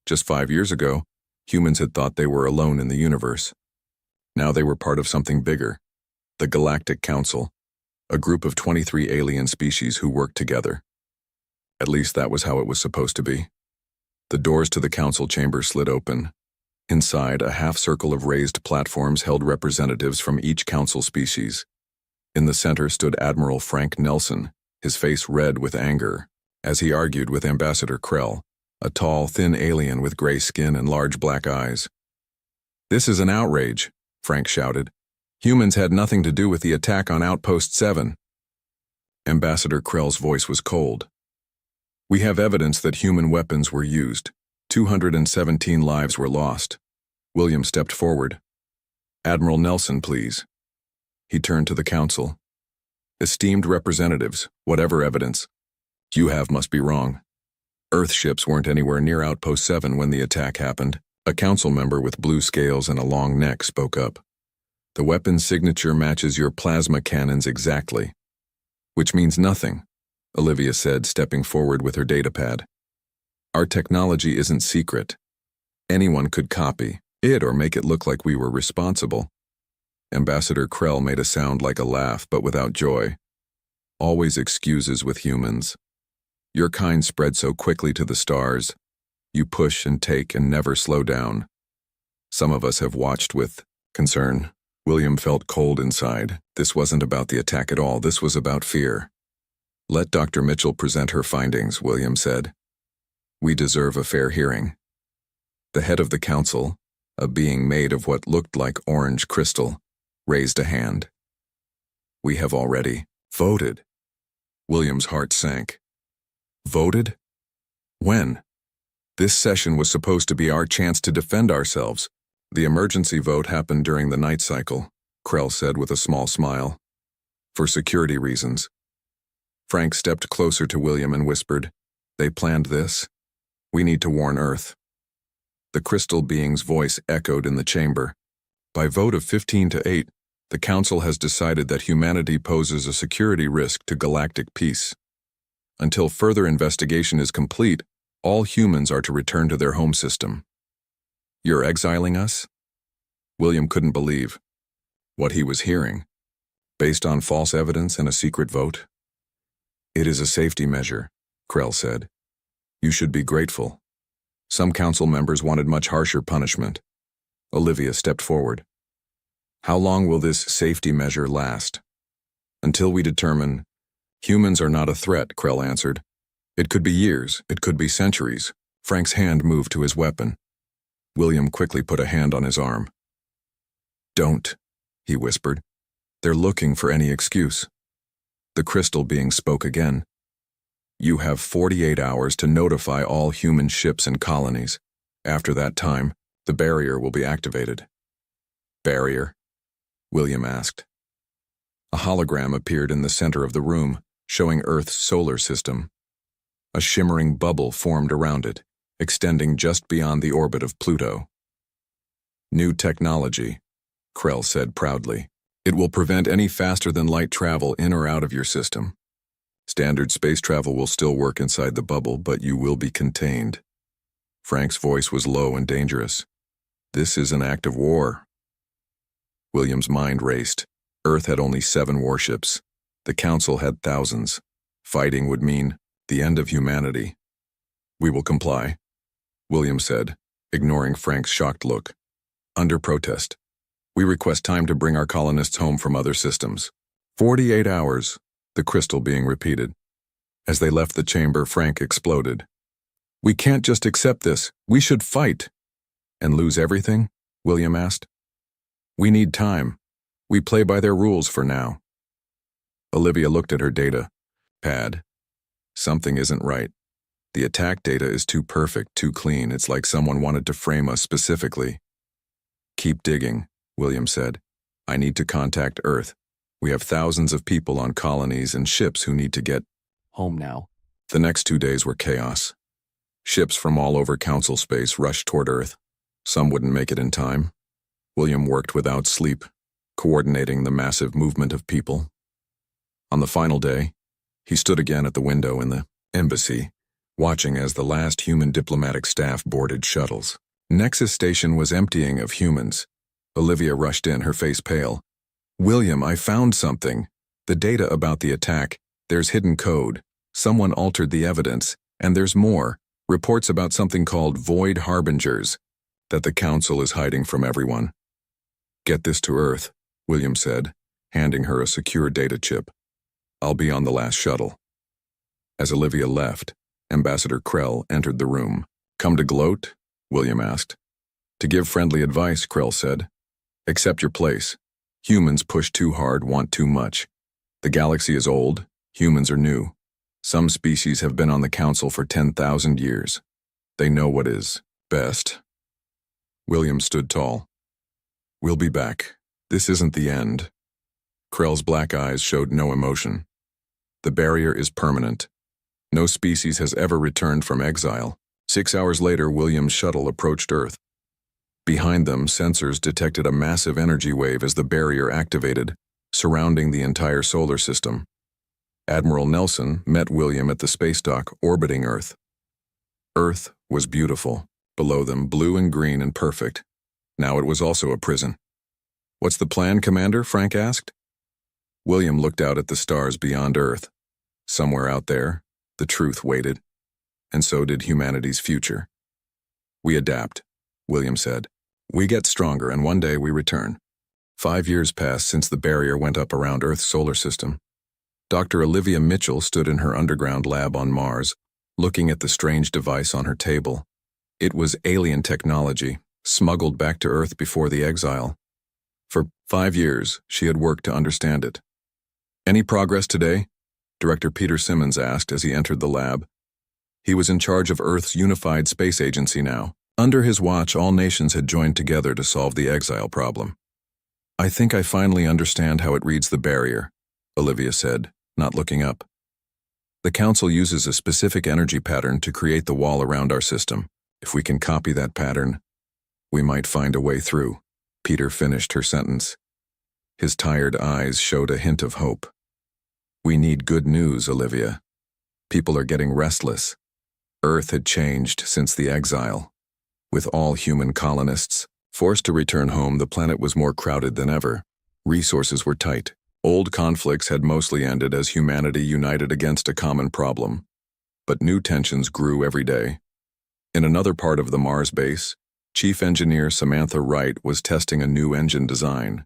Just 5 years ago, humans had thought they were alone in the universe. Now they were part of something bigger, the Galactic Council, a group of 23 alien species who worked together. At least that was how it was supposed to be. The doors to the council chamber slid open. Inside, a half-circle of raised platforms held representatives from each council species. In the center stood Admiral Frank Nelson, his face red with anger, as he argued with Ambassador Krell, a tall, thin alien with gray skin and large black eyes. "This is an outrage," Frank shouted. "Humans had nothing to do with the attack on Outpost 7. Ambassador Krell's voice was cold. "We have evidence that human weapons were used. 217 lives were lost." William stepped forward. "Admiral Nelson, please." He turned to the council. "Esteemed representatives, whatever evidence you have must be wrong. Earth ships weren't anywhere near Outpost 7 when the attack happened." A council member with blue scales and a long neck spoke up. "The weapon's signature matches your plasma cannons exactly." "Which means nothing," Olivia said, stepping forward with her datapad. "Our technology isn't secret. Anyone could copy it or make it look like we were responsible." Ambassador Krell made a sound like a laugh, but without joy. "Always excuses with humans. Your kind spread so quickly to the stars. You push and take and never slow down. Some of us have watched with concern." William felt cold inside. This wasn't about the attack at all. This was about fear. "Let Dr. Mitchell present her findings," William said. "We deserve a fair hearing." The head of the council, a being made of what looked like orange crystal, raised a hand. "We have already voted." William's heart sank. "Voted? When? This session was supposed to be our chance to defend ourselves." "The emergency vote happened during the night cycle," Krell said with a small smile. "For security reasons." Frank stepped closer to William and whispered, "They planned this. We need to warn Earth." The crystal being's voice echoed in the chamber. "By vote of 15 to 8, The Council has decided that humanity poses a security risk to galactic peace. Until further investigation is complete, all humans are to return to their home system. You're exiling us? William couldn't believe what he was hearing. Based on false evidence and a secret vote? It is a safety measure, Krell said. You should be grateful. Some council members wanted much harsher punishment. Olivia stepped forward. How long will this safety measure last? Until we determine. Humans are not a threat, Krell answered. It could be years, it could be centuries. Frank's hand moved to his weapon. William quickly put a hand on his arm. Don't, he whispered. They're looking for any excuse. The crystal being spoke again. You have 48 hours to notify all human ships and colonies. After that time, the barrier will be activated. Barrier? William asked. A hologram appeared in the center of the room, showing Earth's solar system. A shimmering bubble formed around it, extending just beyond the orbit of Pluto. New technology, Krell said proudly. It will prevent any faster-than-light travel in or out of your system. Standard space travel will still work inside the bubble, but you will be contained. Frank's voice was low and dangerous. This is an act of war. William's mind raced. Earth had only 7 warships. The Council had thousands. Fighting would mean the end of humanity. We will comply, William said, ignoring Frank's shocked look. Under protest. We request time to bring our colonists home from other systems. 48 hours, the crystal being repeated. As they left the chamber, Frank exploded. We can't just accept this. We should fight. And lose everything? William asked. We need time. We play by their rules for now. Olivia looked at her data pad. Something isn't right. The attack data is too perfect, too clean. It's like someone wanted to frame us specifically. Keep digging, William said. I need to contact Earth. We have thousands of people on colonies and ships who need to get home now. The next 2 days were chaos. Ships from all over Council space rushed toward Earth. Some wouldn't make it in time. William worked without sleep, coordinating the massive movement of people. On the final day, he stood again at the window in the embassy, watching as the last human diplomatic staff boarded shuttles. Nexus Station was emptying of humans. Olivia rushed in, her face pale. William, I found something. The data about the attack, there's hidden code. Someone altered the evidence, and there's more. Reports about something called Void Harbingers that the Council is hiding from everyone. Get this to Earth, William said, handing her a secure data chip. I'll be on the last shuttle. As Olivia left, Ambassador Krell entered the room. Come to gloat? William asked. To give friendly advice, Krell said. Accept your place. Humans push too hard, want too much. The galaxy is old, humans are new. Some species have been on the Council for 10,000 years. They know what is best. William stood tall. We'll be back. This isn't the end. Krell's black eyes showed no emotion. The barrier is permanent. No species has ever returned from exile. 6 hours later, William's shuttle approached Earth. Behind them, sensors detected a massive energy wave as the barrier activated, surrounding the entire solar system. Admiral Nelson met William at the space dock orbiting Earth. Earth was beautiful. Below them, blue and green and perfect. Now it was also a prison. What's the plan, Commander? Frank asked. William looked out at the stars beyond Earth. Somewhere out there, the truth waited. And so did humanity's future. We adapt, William said. We get stronger, and one day we return. 5 years passed since the barrier went up around Earth's solar system. Dr. Olivia Mitchell stood in her underground lab on Mars, looking at the strange device on her table. It was alien technology, smuggled back to Earth before the exile. For 5 years, she had worked to understand it. Any progress today? Director Peter Simmons asked as he entered the lab. He was in charge of Earth's unified space agency now. Under his watch, all nations had joined together to solve the exile problem. I think I finally understand how it reads the barrier, Olivia said, not looking up. The Council uses a specific energy pattern to create the wall around our system. If we can copy that pattern, we might find a way through. Peter finished her sentence. His tired eyes showed a hint of hope. "We need good news, Olivia. People are getting restless. Earth had changed since the exile. With all human colonists forced to return home, the planet was more crowded than ever. Resources were tight. Old conflicts had mostly ended as humanity united against a common problem. But new tensions grew every day. In another part of the Mars base, Chief Engineer Samantha Wright was testing a new engine design.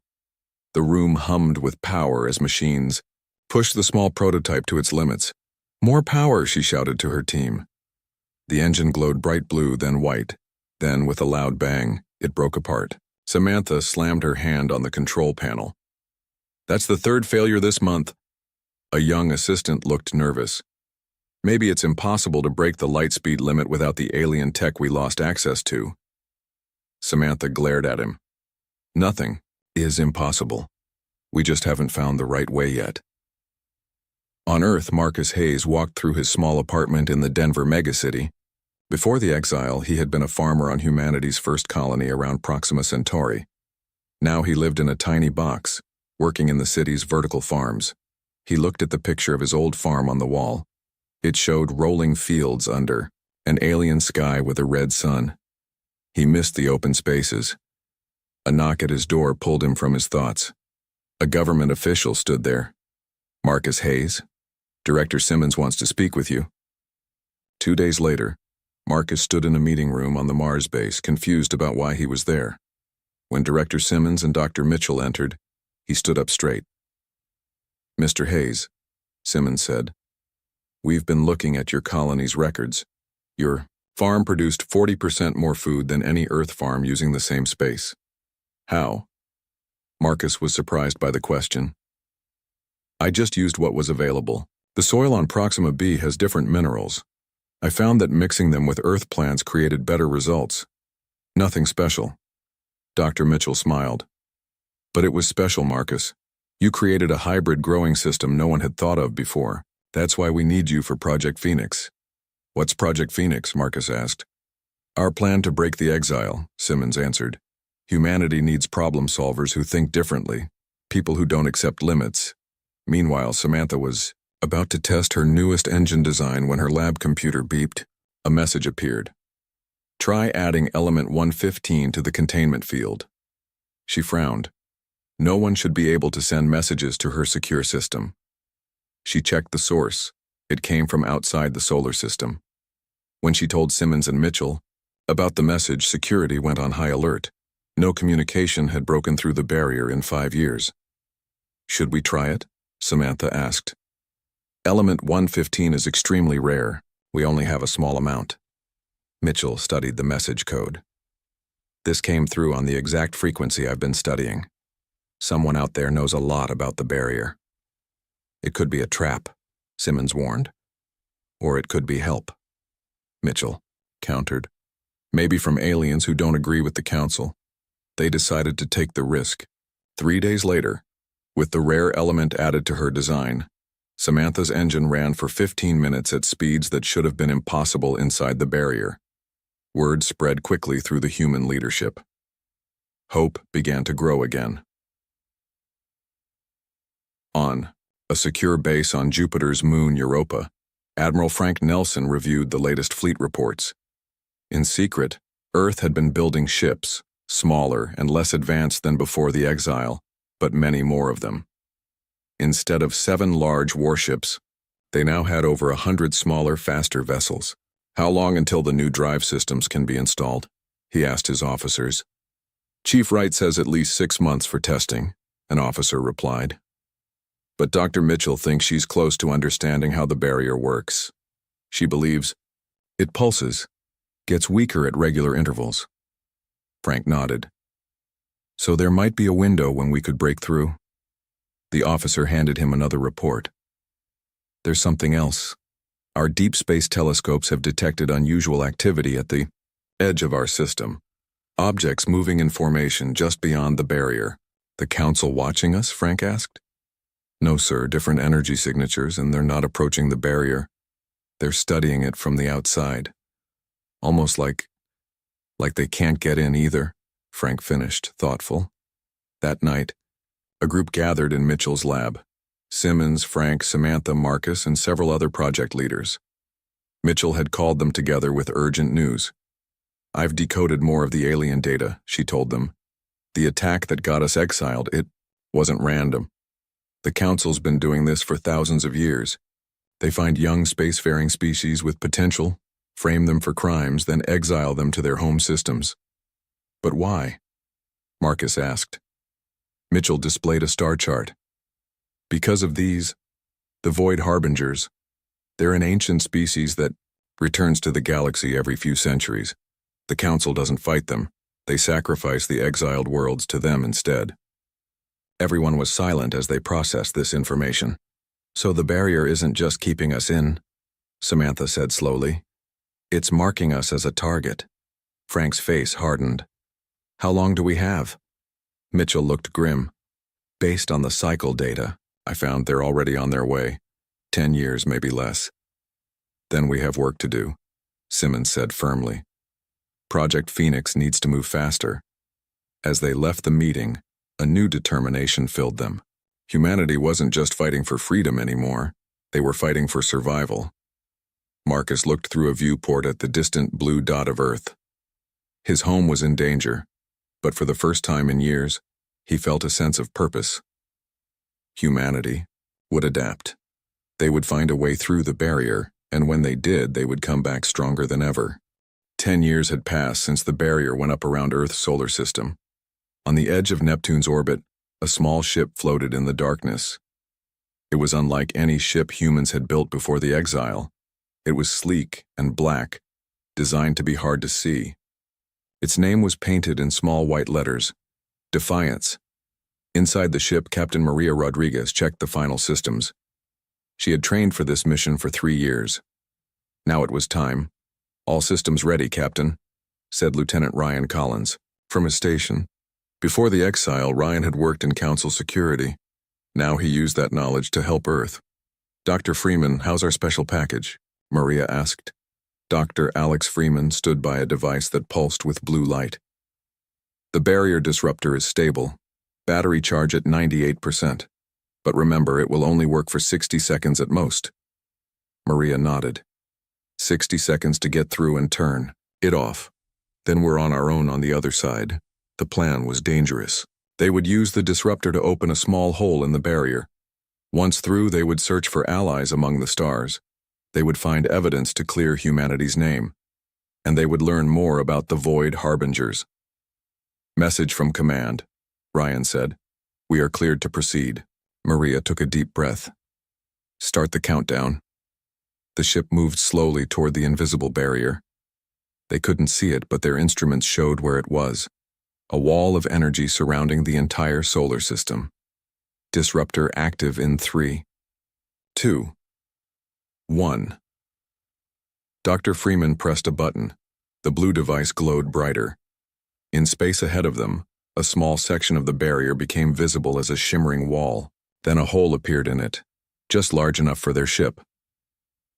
The room hummed with power as machines pushed the small prototype to its limits. "More power," she shouted to her team. The engine glowed bright blue, then white. Then, with a loud bang, it broke apart. Samantha slammed her hand on the control panel. "That's the third failure this month." A young assistant looked nervous. "Maybe it's impossible to break the light speed limit without the alien tech we lost access to." Samantha glared at him. "Nothing is impossible. We just haven't found the right way yet." On Earth, Marcus Hayes walked through his small apartment in the Denver megacity. Before the exile, he had been a farmer on humanity's first colony around Proxima Centauri. Now he lived in a tiny box, working in the city's vertical farms. He looked at the picture of his old farm on the wall. It showed rolling fields under an alien sky with a red sun. He missed the open spaces. A knock at his door pulled him from his thoughts. A government official stood there. "Marcus Hayes, Director Simmons wants to speak with you." 2 days later, Marcus stood in a meeting room on the Mars base, confused about why he was there. When Director Simmons and Dr. Mitchell entered, he stood up straight. "Mr. Hayes," Simmons said, "we've been looking at your colony's records. Your farm produced 40% more food than any Earth farm using the same space. How?" Marcus was surprised by the question. "I just used what was available. The soil on Proxima B has different minerals. I found that mixing them with Earth plants created better results. Nothing special." Dr. Mitchell smiled. "But it was special, Marcus. You created a hybrid growing system no one had thought of before. That's why we need you for Project Phoenix." "What's Project Phoenix?" Marcus asked. "Our plan to break the exile," Simmons answered. "Humanity needs problem solvers who think differently, people who don't accept limits." Meanwhile, Samantha was about to test her newest engine design when her lab computer beeped. A message appeared. "Try adding element 115 to the containment field." She frowned. No one should be able to send messages to her secure system. She checked the source. It came from outside the solar system. When she told Simmons and Mitchell about the message, security went on high alert. No communication had broken through the barrier in 5 years. "Should we try it?" Samantha asked. "Element 115 is extremely rare. We only have a small amount." Mitchell studied the message code. "This came through on the exact frequency I've been studying. Someone out there knows a lot about the barrier." "It could be a trap," Simmons warned. "Or it could be help," Mitchell countered. "Maybe from aliens who don't agree with the Council." They decided to take the risk. 3 days later, with the rare element added to her design, Samantha's engine ran for 15 minutes at speeds that should have been impossible inside the barrier. Word spread quickly through the human leadership. Hope began to grow again. On a secure base on Jupiter's moon Europa, Admiral Frank Nelson reviewed the latest fleet reports. In secret, Earth had been building ships, smaller and less advanced than before the exile, but many more of them. Instead of 7 large warships, they now had over 100 smaller, faster vessels. "How long until the new drive systems can be installed?" he asked his officers. "Chief Wright says at least 6 months for testing," an officer replied. "But Dr. Mitchell thinks she's close to understanding how the barrier works. She believes it pulses, gets weaker at regular intervals." Frank nodded. "So there might be a window when we could break through?" The officer handed him another report. "There's something else. Our deep space telescopes have detected unusual activity at the edge of our system. Objects moving in formation just beyond the barrier." "The Council watching us?" Frank asked. "No, sir, different energy signatures, and they're not approaching the barrier. They're studying it from the outside. Almost like they can't get in either," Frank finished, thoughtful. That night, A group gathered in Mitchell's lab. Simmons, Frank, Samantha, Marcus, and several other project leaders. Mitchell had called them together with urgent news. "I've decoded more of the alien data," she told them. "The attack that got us exiled, it wasn't random. The Council's been doing this for thousands of years. They find young spacefaring species with potential, frame them for crimes, then exile them to their home systems." "But why?" Marcus asked. Mitchell displayed a star chart. "Because of these, the Void Harbingers. They're an ancient species that returns to the galaxy every few centuries. The Council doesn't fight them. They sacrifice the exiled worlds to them instead." Everyone was silent as they processed this information. "So the barrier isn't just keeping us in," Samantha said slowly. "It's marking us as a target." Frank's face hardened. "How long do we have?" Mitchell looked grim. "Based on the cycle data, I found they're already on their way. 10 years, maybe less." "Then we have work to do," Simmons said firmly. "Project Phoenix needs to move faster." As they left the meeting, a new determination filled them. Humanity wasn't just fighting for freedom anymore. They were fighting for survival. Marcus looked through a viewport at the distant blue dot of Earth. His home was in danger, but for the first time in years, he felt a sense of purpose. Humanity would adapt. They would find a way through the barrier, and when they did, they would come back stronger than ever. 10 years had passed since the barrier went up around Earth's solar system. On the edge of Neptune's orbit, a small ship floated in the darkness. It was unlike any ship humans had built before the exile. It was sleek and black, designed to be hard to see. Its name was painted in small white letters, Defiance. Inside the ship, Captain Maria Rodriguez checked the final systems. She had trained for this mission for 3 years. Now it was time. "All systems ready, Captain," said Lieutenant Ryan Collins, from his station. Before the exile, Ryan had worked in Council security. Now he used that knowledge to help Earth. "Dr. Freeman, how's our special package?" Maria asked. Dr. Alex Freeman stood by a device that pulsed with blue light. "The barrier disruptor is stable. Battery charge at 98%. But remember, it will only work for 60 seconds at most." Maria nodded. 60 seconds to get through and turn it off. Then we're on our own on the other side. The plan was dangerous. They would use the disruptor to open a small hole in the barrier. Once through, they would search for allies among the stars. They would find evidence to clear humanity's name. And they would learn more about the Void Harbingers. "Message from command," Ryan said. "We are cleared to proceed." Maria took a deep breath. "Start the countdown." The ship moved slowly toward the invisible barrier. They couldn't see it, but their instruments showed where it was. A wall of energy surrounding the entire solar system. Disruptor active in 3, 2, 1. Dr. Freeman pressed a button. The blue device glowed brighter. In space ahead of them, a small section of the barrier became visible as a shimmering wall. Then a hole appeared in it, just large enough for their ship.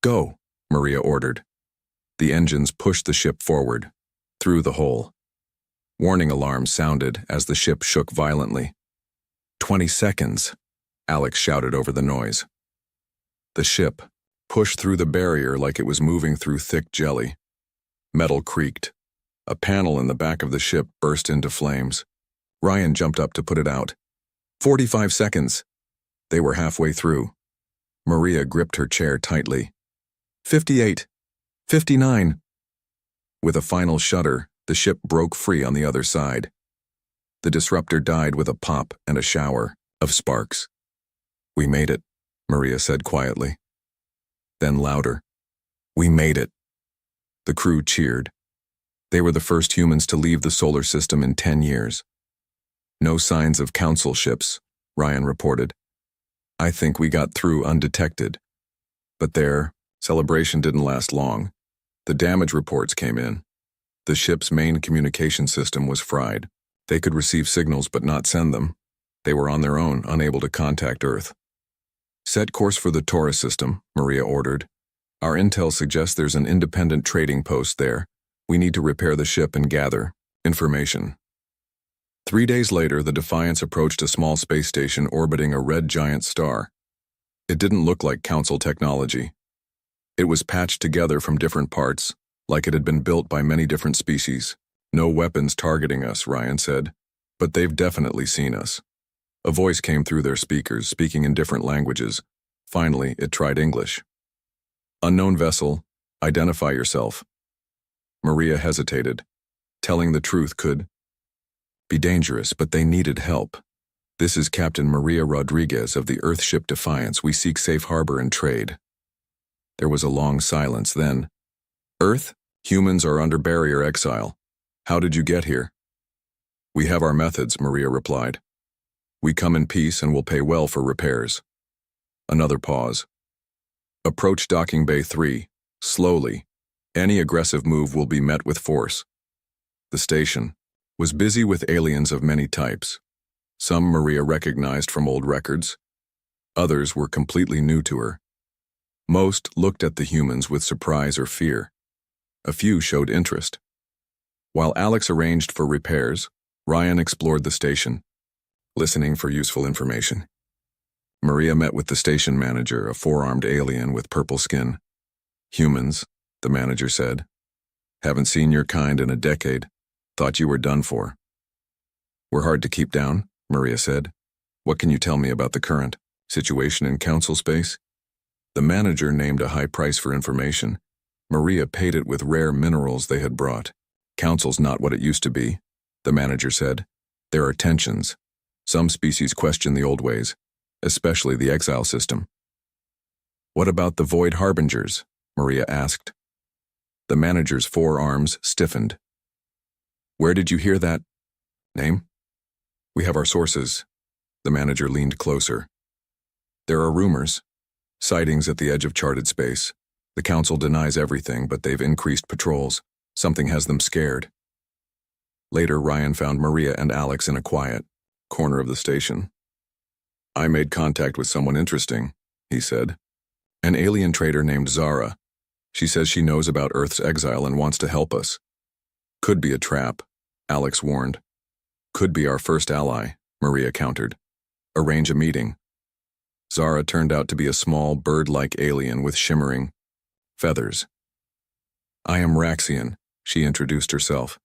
"Go," Maria ordered. The engines pushed the ship forward, through the hole. Warning alarms sounded as the ship shook violently. 20 seconds, Alex shouted over the noise. The ship pushed through the barrier like it was moving through thick jelly. Metal creaked. A panel in the back of the ship burst into flames. Ryan jumped up to put it out. 45 seconds. They were halfway through. Maria gripped her chair tightly. 58. 59. With a final shudder, the ship broke free on the other side. The disruptor died with a pop and a shower of sparks. "We made it," Maria said quietly. Then louder, "We made it." The crew cheered. They were the first humans to leave the solar system in 10 years. "No signs of council ships," Ryan reported. "I think we got through undetected." But their celebration didn't last long. The damage reports came in. The ship's main communication system was fried. They could receive signals but not send them. They were on their own, unable to contact Earth. "Set course for the Taurus system," Maria ordered. "Our intel suggests there's an independent trading post there. We need to repair the ship and gather information." 3 days later, the Defiance approached a small space station orbiting a red giant star. It didn't look like Council technology. It was patched together from different parts, like it had been built by many different species. No weapons targeting us, Ryan said, but they've definitely seen us. A voice came through their speakers, speaking in different languages. Finally, it tried English. Unknown vessel, identify yourself. Maria hesitated. Telling the truth could be dangerous, but they needed help. This is Captain Maria Rodriguez of the Earthship Defiance. We seek safe harbor and trade. There was a long silence. Then, Earth, humans are under barrier exile. How did you get here? We have our methods, Maria replied. We come in peace and will pay well for repairs. Another pause. Approach Docking Bay 3, slowly. Any aggressive move will be met with force. The station was busy with aliens of many types. Some Maria recognized from old records. Others were completely new to her. Most looked at the humans with surprise or fear. A few showed interest. While Alex arranged for repairs, Ryan explored the station, listening for useful information. Maria met with the station manager, a four-armed alien with purple skin. Humans, the manager said. Haven't seen your kind in a decade. Thought you were done for. We're hard to keep down, Maria said. What can you tell me about the current situation in Council space? The manager named a high price for information. Maria paid it with rare minerals they had brought. Council's not what it used to be, the manager said. There are tensions. Some species question the old ways, especially the exile system. What about the Void Harbingers? Maria asked. The manager's forearms stiffened. Where did you hear that name? We have our sources. The manager leaned closer. There are rumors, sightings at the edge of charted space. The Council denies everything, but they've increased patrols. Something has them scared. Later, Ryan found Maria and Alex in a quiet corner of the station. I made contact with someone interesting, he said. An alien trader named Zara. She says she knows about Earth's exile and wants to help us. Could be a trap, Alex warned. Could be our first ally, Maria countered. Arrange a meeting. Zara turned out to be a small, bird-like alien with shimmering feathers. I am Raxian, she introduced herself.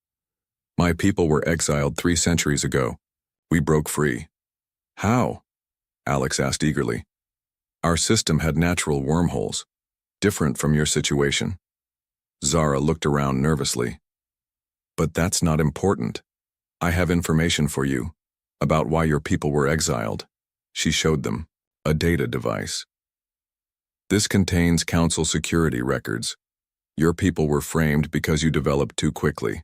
My people were exiled 3 centuries ago. We broke free. How? Alex asked eagerly. Our system had natural wormholes, different from your situation. Zara looked around nervously. But that's not important. I have information for you about why your people were exiled. She showed them a data device. This contains Council security records. Your people were framed because you developed too quickly.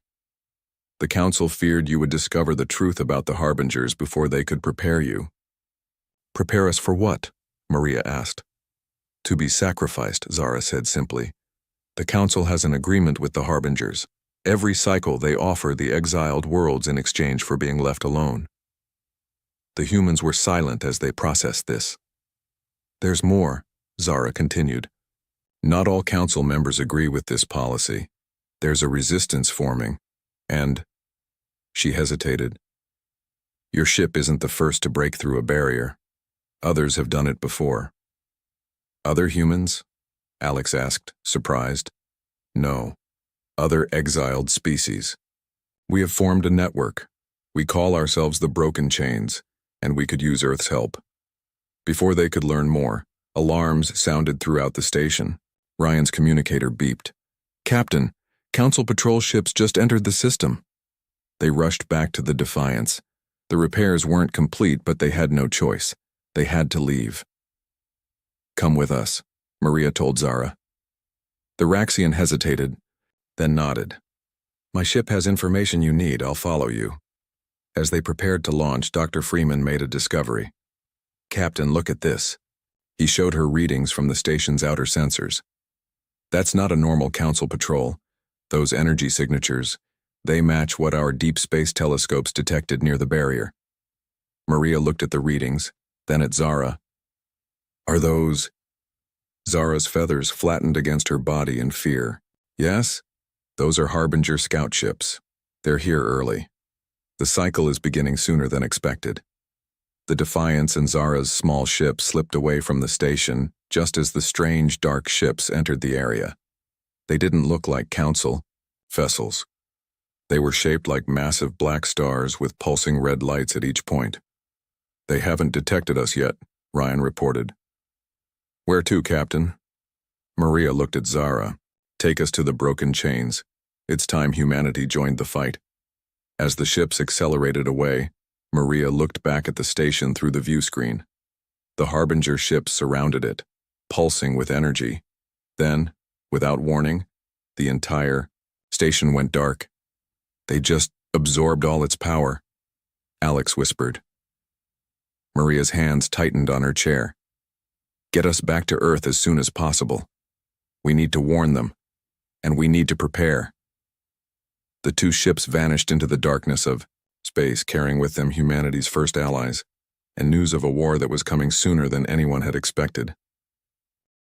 The Council feared you would discover the truth about the Harbingers before they could prepare you. Prepare us for what? Maria asked. To be sacrificed, Zara said simply. The Council has an agreement with the Harbingers. Every cycle they offer the exiled worlds in exchange for being left alone. The humans were silent as they processed this. There's more, Zara continued. Not all Council members agree with this policy. There's a resistance forming, and... She hesitated. Your ship isn't the first to break through a barrier. Others have done it before. Other humans? Alex asked, surprised. No. Other exiled species. We have formed a network. We call ourselves the Broken Chains, and we could use Earth's help. Before they could learn more, alarms sounded throughout the station. Ryan's communicator beeped. Captain, Council patrol ships just entered the system. They rushed back to the Defiance. The repairs weren't complete, but they had no choice. They had to leave. Come with us, Maria told Zara. The Raxian hesitated, then nodded. My ship has information you need. I'll follow you. As they prepared to launch, Dr. Freeman made a discovery. Captain, look at this. He showed her readings from the station's outer sensors. That's not a normal Council patrol. Those energy signatures, they match what our deep space telescopes detected near the barrier. Maria looked at the readings, then at Zara. Are those... Zara's feathers flattened against her body in fear. Yes, those are Harbinger scout ships. They're here early. The cycle is beginning sooner than expected. The Defiance and Zara's small ship slipped away from the station just as the strange, dark ships entered the area. They didn't look like Council vessels. They were shaped like massive black stars with pulsing red lights at each point. They haven't detected us yet, Ryan reported. Where to, Captain? Maria looked at Zara. Take us to the broken chains. It's time humanity joined the fight. As the ships accelerated away, Maria looked back at the station through the view screen. The Harbinger ships surrounded it, pulsing with energy. Then, without warning, the entire station went dark. They just absorbed all its power, Alex whispered. Maria's hands tightened on her chair. Get us back to Earth as soon as possible. We need to warn them, and we need to prepare. The two ships vanished into the darkness of space, carrying with them humanity's first allies, and news of a war that was coming sooner than anyone had expected.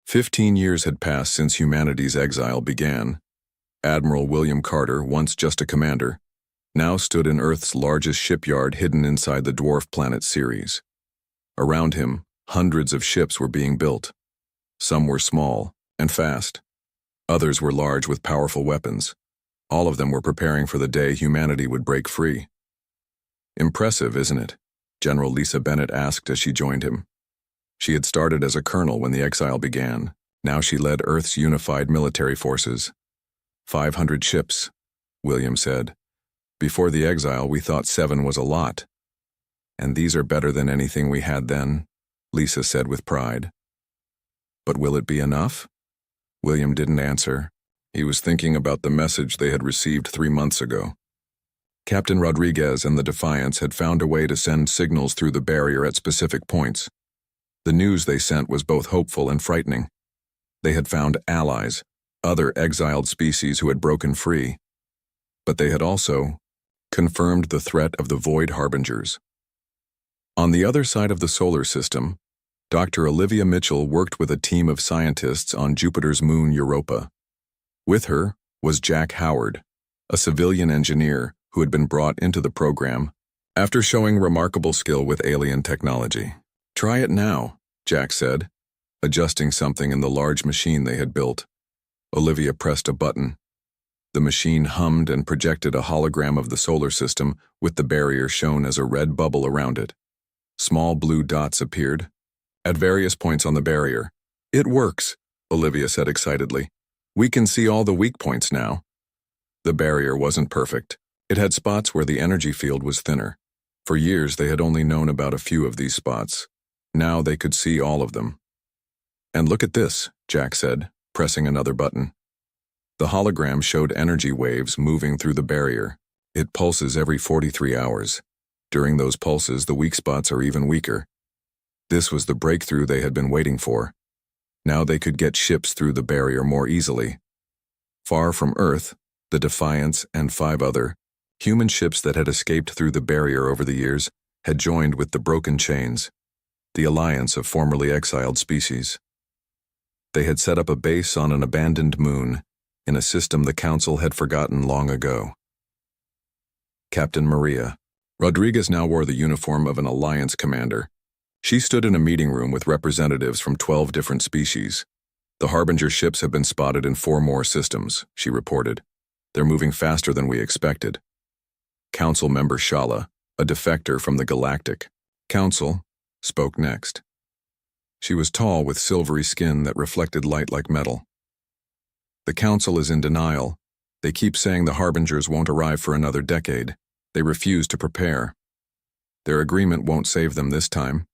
15 years had passed since humanity's exile began. Admiral William Carter, once just a commander, now stood in Earth's largest shipyard hidden inside the dwarf planet Ceres. Around him, hundreds of ships were being built. Some were small and fast. Others were large with powerful weapons. All of them were preparing for the day humanity would break free. Impressive, isn't it? General Lisa Bennett asked as she joined him. She had started as a colonel when the exile began. Now she led Earth's unified military forces. 500 ships, William said. Before the exile, we thought 7 was a lot. And these are better than anything we had then, Lisa said with pride. But will it be enough? William didn't answer. He was thinking about the message they had received 3 months ago. Captain Rodriguez and the Defiance had found a way to send signals through the barrier at specific points. The news they sent was both hopeful and frightening. They had found allies, other exiled species who had broken free. But they had also confirmed the threat of the Void Harbingers. On the other side of the solar system, Dr. Olivia Mitchell worked with a team of scientists on Jupiter's moon Europa. With her was Jack Howard, a civilian engineer who had been brought into the program after showing remarkable skill with alien technology. Try it now, Jack said, adjusting something in the large machine they had built. Olivia pressed a button. The machine hummed and projected a hologram of the solar system with the barrier shown as a red bubble around it. Small blue dots appeared at various points on the barrier. It works, Olivia said excitedly. We can see all the weak points now. The barrier wasn't perfect. It had spots where the energy field was thinner. For years, they had only known about a few of these spots. Now they could see all of them. And look at this, Jack said, pressing another button. The hologram showed energy waves moving through the barrier. It pulses every 43 hours. During those pulses, the weak spots are even weaker. This was the breakthrough they had been waiting for. Now they could get ships through the barrier more easily. Far from Earth, the Defiance and 5 other human ships that had escaped through the barrier over the years had joined with the Broken Chains, the alliance of formerly exiled species. They had set up a base on an abandoned moon in a system the Council had forgotten long ago. Captain Maria Rodriguez now wore the uniform of an alliance commander. She stood in a meeting room with representatives from 12 different species. The Harbinger ships have been spotted in 4 more systems, she reported. They're moving faster than we expected. Council member Shala, a defector from the Galactic Council, spoke next. She was tall with silvery skin that reflected light like metal. The Council is in denial. They keep saying the Harbingers won't arrive for another decade. They refuse to prepare. Their agreement won't save them this time,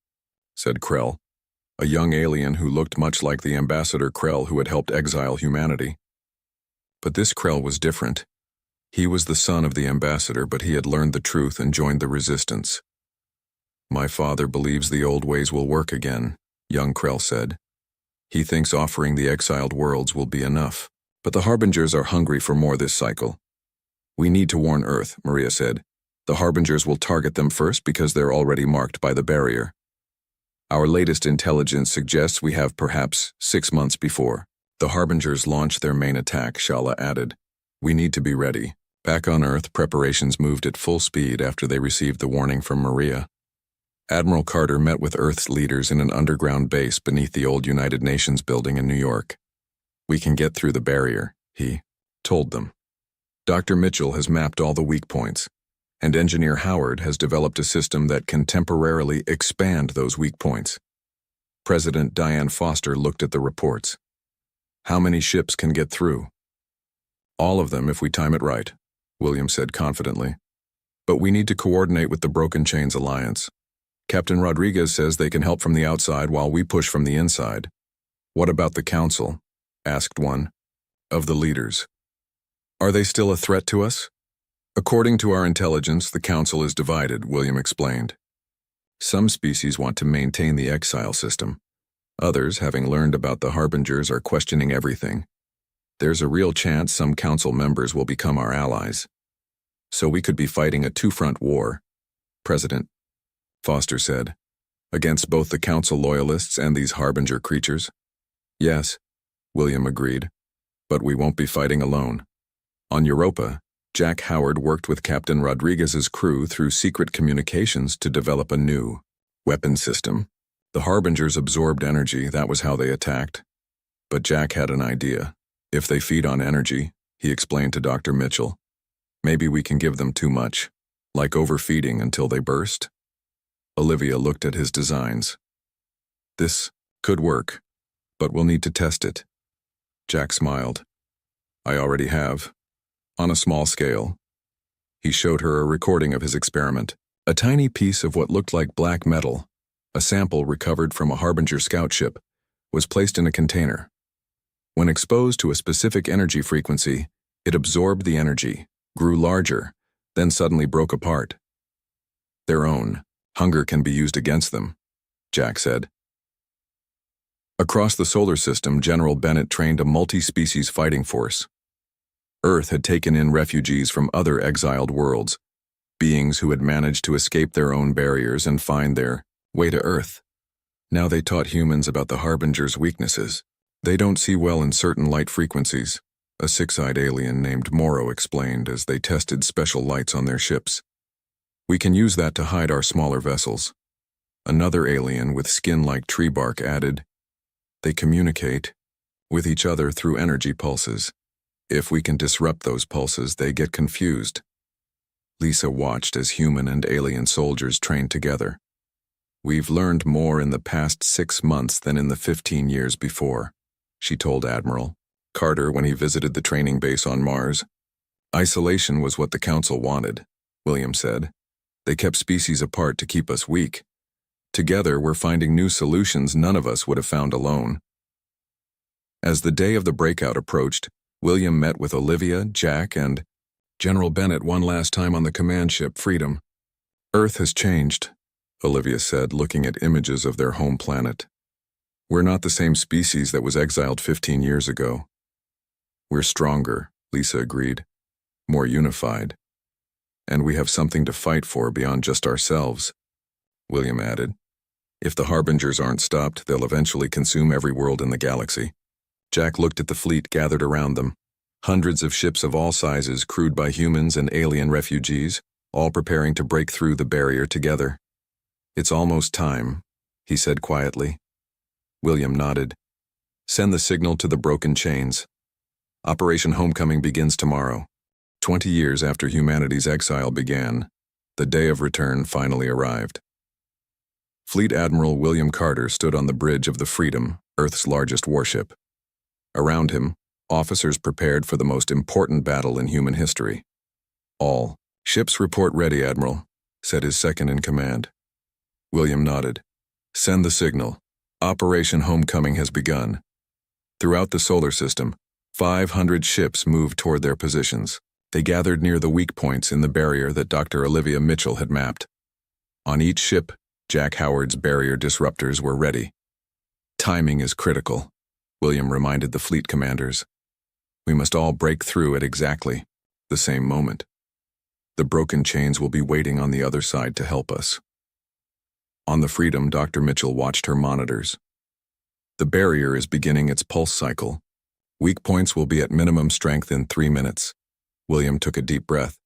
said Krell, a young alien who looked much like the Ambassador Krell who had helped exile humanity. But this Krell was different. He was the son of the Ambassador, but he had learned the truth and joined the resistance. My father believes the old ways will work again, young Krell said. He thinks offering the exiled worlds will be enough. But the Harbingers are hungry for more this cycle. We need to warn Earth, Maria said. The Harbingers will target them first because they're already marked by the barrier. Our latest intelligence suggests we have perhaps 6 months before the Harbingers launch their main attack, Shala added. We need to be ready. Back on Earth, preparations moved at full speed after they received the warning from Maria. Admiral Carter met with Earth's leaders in an underground base beneath the old United Nations building in New York. "We can get through the barrier," he told them. "Dr. Mitchell has mapped all the weak points, and Engineer Howard has developed a system that can temporarily expand those weak points." President Diane Foster looked at the reports. "How many ships can get through?" "All of them if we time it right," William said confidently. "But we need to coordinate with the Broken Chains Alliance. Captain Rodriguez says they can help from the outside while we push from the inside." "What about the Council?" asked one of the leaders. "Are they still a threat to us?" "According to our intelligence, the Council is divided," William explained. "Some species want to maintain the exile system. Others, having learned about the Harbingers, are questioning everything. There's a real chance some Council members will become our allies. So we could be fighting a two-front war," President Foster said, "against both the Council loyalists and these Harbinger creatures." "Yes," William agreed, "but we won't be fighting alone." On Europa, Jack Howard worked with Captain Rodriguez's crew through secret communications to develop a new weapon system. The Harbingers absorbed energy, that was how they attacked. But Jack had an idea. "If they feed on energy," he explained to Dr. Mitchell, "maybe we can give them too much, like overfeeding until they burst." Olivia looked at his designs. "This could work, but we'll need to test it." Jack smiled. "I already have. On a small scale." He showed her a recording of his experiment. A tiny piece of what looked like black metal, a sample recovered from a Harbinger scout ship, was placed in a container. When exposed to a specific energy frequency, it absorbed the energy, grew larger, then suddenly broke apart. "Their own hunger can be used against them," Jack said. Across the solar system, General Bennett trained a multi-species fighting force. Earth had taken in refugees from other exiled worlds, beings who had managed to escape their own barriers and find their way to Earth. Now they taught humans about the Harbinger's weaknesses. "They don't see well in certain light frequencies," a six-eyed alien named Morrow explained as they tested special lights on their ships. "We can use that to hide our smaller vessels." Another alien with skin like tree bark added, "They communicate with each other through energy pulses. If we can disrupt those pulses, they get confused." Lisa watched as human and alien soldiers trained together. "We've learned more in the past 6 months than in the 15 years before," she told Admiral Carter when he visited the training base on Mars. "Isolation was what the Council wanted," William said. "They kept species apart to keep us weak. Together, we're finding new solutions none of us would have found alone." As the day of the breakout approached, William met with Olivia, Jack, and General Bennett one last time on the command ship Freedom. "Earth has changed," Olivia said, looking at images of their home planet. "We're not the same species that was exiled 15 years ago." "We're stronger," Lisa agreed, "more unified. And we have something to fight for beyond just ourselves," William added. "If the Harbingers aren't stopped, they'll eventually consume every world in the galaxy." Jack looked at the fleet gathered around them. Hundreds of ships of all sizes crewed by humans and alien refugees, all preparing to break through the barrier together. "It's almost time," he said quietly. William nodded. "Send the signal to the Broken Chains. Operation Homecoming begins tomorrow." 20 years after humanity's exile began, the day of return finally arrived. Fleet Admiral William Carter stood on the bridge of the Freedom, Earth's largest warship. Around him, officers prepared for the most important battle in human history. "All ships report ready, Admiral," said his second-in-command. William nodded. "Send the signal. Operation Homecoming has begun." Throughout the solar system, 500 ships moved toward their positions. They gathered near the weak points in the barrier that Dr. Olivia Mitchell had mapped. On each ship, Jack Howard's barrier disruptors were ready. "Timing is critical," William reminded the fleet commanders. "We must all break through at exactly the same moment. The Broken Chains will be waiting on the other side to help us." On the Freedom, Dr. Mitchell watched her monitors. "The barrier is beginning its pulse cycle. Weak points will be at minimum strength in 3 minutes. William took a deep breath.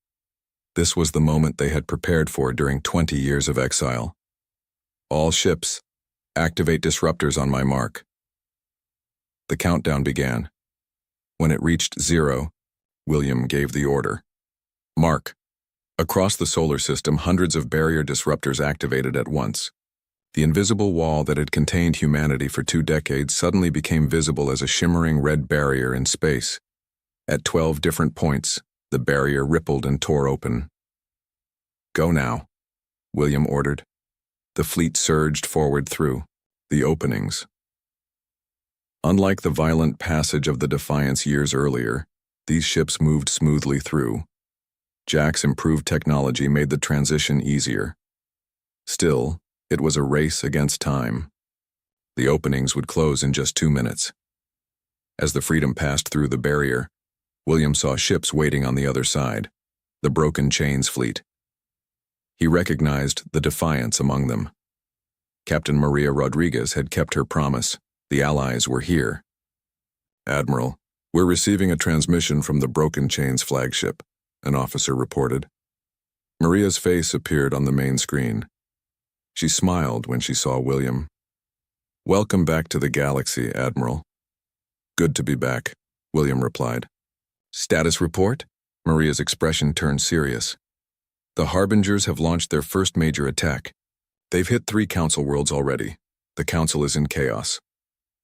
This was the moment they had prepared for during 20 years of exile. All ships, activate disruptors on my mark. The countdown began. When it reached 0, William gave the order. Mark. Across the solar system, hundreds of barrier disruptors activated at once. The invisible wall that had contained humanity for 2 decades suddenly became visible as a shimmering red barrier in space. At 12 different points, the barrier rippled and tore open. Go now, William ordered. The fleet surged forward through the openings. Unlike the violent passage of the Defiance years earlier, these ships moved smoothly through. Jack's improved technology made the transition easier. Still, it was a race against time. The openings would close in just 2 minutes. As the Freedom passed through the barrier, William saw ships waiting on the other side, the Broken Chains fleet. He recognized the Defiance among them. Captain Maria Rodriguez had kept her promise. The Allies were here. Admiral, we're receiving a transmission from the Broken Chains flagship, an officer reported. Maria's face appeared on the main screen. She smiled when she saw William. Welcome back to the galaxy, Admiral. Good to be back, William replied. Status report? Maria's expression turned serious. The Harbingers have launched their first major attack. They've hit 3 Council worlds already. The Council is in chaos.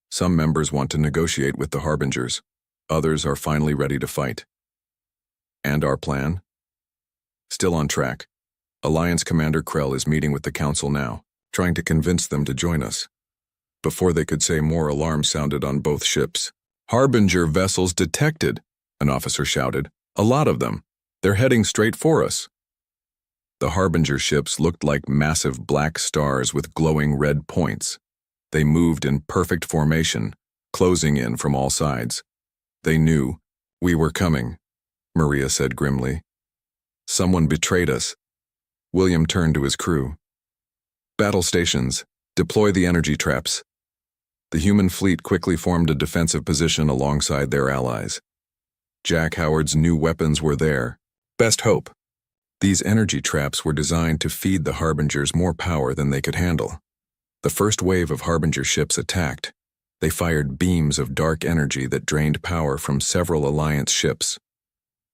Some members want to negotiate with the Harbingers. Others are finally ready to fight. And our plan? Still on track. Alliance Commander Krell is meeting with the Council now, trying to convince them to join us. Before they could say more, alarms sounded on both ships. Harbinger vessels detected, an officer shouted. A lot of them. They're heading straight for us. The Harbinger ships looked like massive black stars with glowing red points. They moved in perfect formation, closing in from all sides. They knew. We were coming, Maria said grimly. Someone betrayed us. William turned to his crew. Battle stations, deploy the energy traps. The human fleet quickly formed a defensive position alongside their allies. Jack Howard's new weapons were there. Best hope. These energy traps were designed to feed the Harbingers more power than they could handle. The first wave of Harbinger ships attacked. They fired beams of dark energy that drained power from several Alliance ships.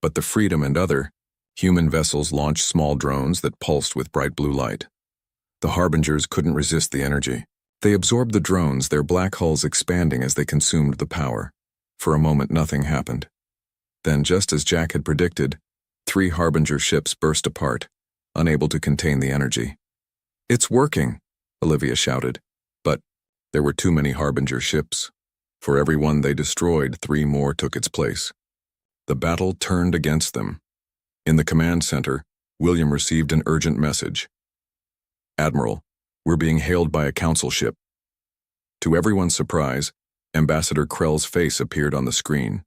But the Freedom and other human vessels launched small drones that pulsed with bright blue light. The Harbingers couldn't resist the energy. They absorbed the drones, their black hulls expanding as they consumed the power. For a moment, nothing happened. Then, just as Jack had predicted, 3 Harbinger ships burst apart, unable to contain the energy. It's working, Olivia shouted. But there were too many Harbinger ships. For every one they destroyed, 3 more took its place. The battle turned against them. In the command center, William received an urgent message. Admiral, we're being hailed by a council ship. To everyone's surprise, Ambassador Krell's face appeared on the screen.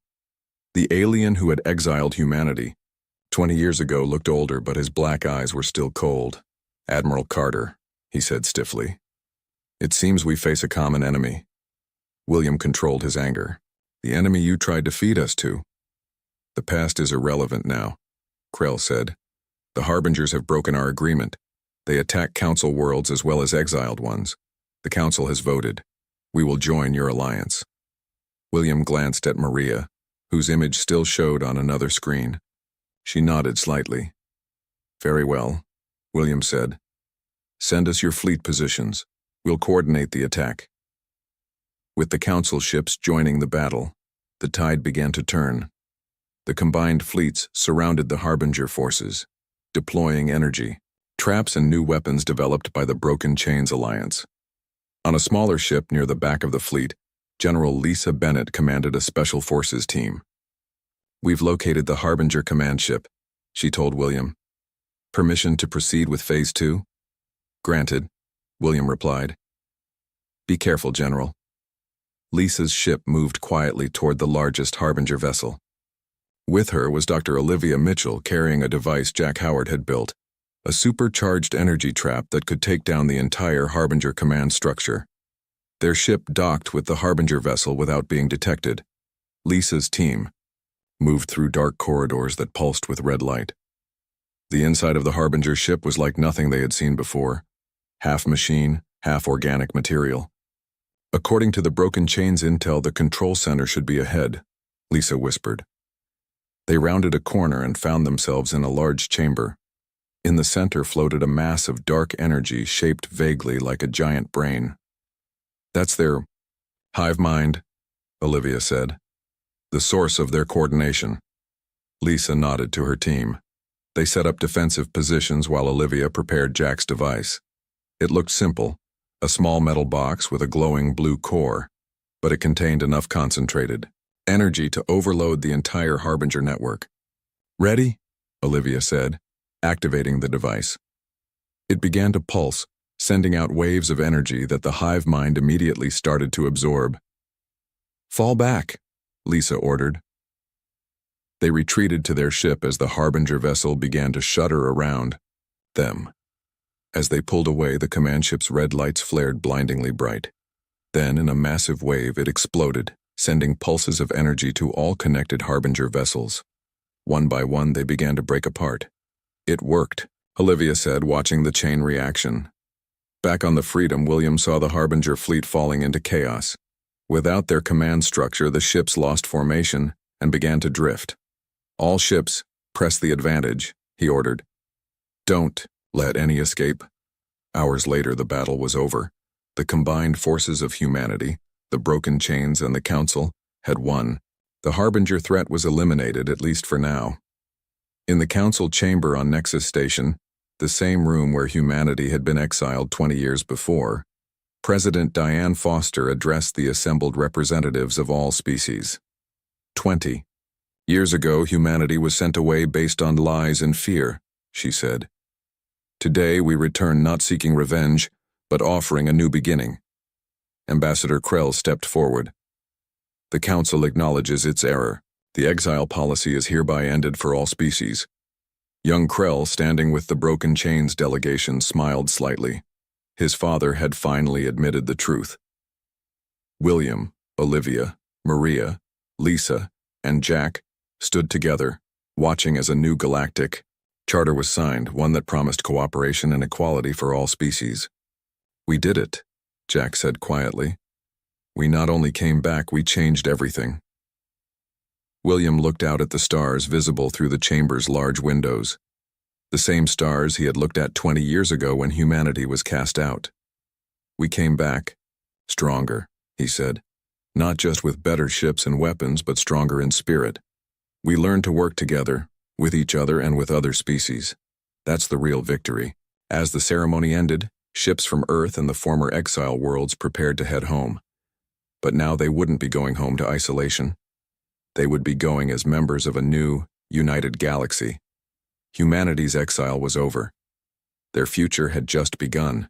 The alien who had exiled humanity 20 years ago looked older, but his black eyes were still cold. Admiral Carter, he said stiffly. It seems we face a common enemy. William controlled his anger. The enemy you tried to feed us to. The past is irrelevant now, Krell said. The Harbingers have broken our agreement. They attack Council worlds as well as exiled ones. The Council has voted. We will join your alliance. William glanced at Maria, whose image still showed on another screen. She nodded slightly. Very well, William said. Send us your fleet positions. We'll coordinate the attack. With the Council ships joining the battle, the tide began to turn. The combined fleets surrounded the Harbinger forces, deploying energy, traps and new weapons developed by the Broken Chains Alliance. On a smaller ship near the back of the fleet, General Lisa Bennett commanded a special forces team. We've located the Harbinger command ship, she told William. Permission to proceed with Phase 2? Granted, William replied. Be careful, General. Lisa's ship moved quietly toward the largest Harbinger vessel. With her was Dr. Olivia Mitchell carrying a device Jack Howard had built, a supercharged energy trap that could take down the entire Harbinger command structure. Their ship docked with the Harbinger vessel without being detected. Lisa's team, moved through dark corridors that pulsed with red light. The inside of the Harbinger ship was like nothing they had seen before, half machine, half organic material. According to the Broken Chains intel, the control center should be ahead, Lisa whispered. They rounded a corner and found themselves in a large chamber. In the center floated a mass of dark energy shaped vaguely like a giant brain. That's their hive mind, Olivia said. The source of their coordination. Lisa nodded to her team. They set up defensive positions while Olivia prepared Jack's device. It looked simple, a small metal box with a glowing blue core, but it contained enough concentrated energy to overload the entire Harbinger network. Ready? Olivia said, activating the device. It began to pulse, sending out waves of energy that the hive mind immediately started to absorb. Fall back, Lisa ordered. They retreated to their ship as the Harbinger vessel began to shudder around them. As they pulled away, the command ship's red lights flared blindingly bright. Then, in a massive wave, it exploded, sending pulses of energy to all connected Harbinger vessels. One by one, they began to break apart. It worked, Olivia said, watching the chain reaction. Back on the Freedom, William saw the Harbinger fleet falling into chaos. Without their command structure, the ships lost formation and began to drift. All ships, press the advantage, he ordered. Don't let any escape. Hours later, the battle was over. The combined forces of humanity, the Broken Chains and the Council, had won. The Harbinger threat was eliminated, at least for now. In the Council chamber on Nexus Station, the same room where humanity had been exiled 20 years before, President Diane Foster addressed the assembled representatives of all species. 20 years ago, humanity was sent away based on lies and fear, she said. Today, we return not seeking revenge, but offering a new beginning. Ambassador Krell stepped forward. The Council acknowledges its error. The exile policy is hereby ended for all species. Young Krell, standing with the Broken Chains delegation, smiled slightly. His father had finally admitted the truth. William, Olivia, Maria, Lisa, and Jack stood together, watching as a new galactic charter was signed, one that promised cooperation and equality for all species. We did it, Jack said quietly. We not only came back, we changed everything. William looked out at the stars visible through the chamber's large windows. The same stars he had looked at 20 years ago when humanity was cast out. We came back, stronger, he said, not just with better ships and weapons, but stronger in spirit. We learned to work together, with each other and with other species. That's the real victory. As the ceremony ended, ships from Earth and the former exile worlds prepared to head home. But now they wouldn't be going home to isolation. They would be going as members of a new, united galaxy. Humanity's exile was over. Their future had just begun.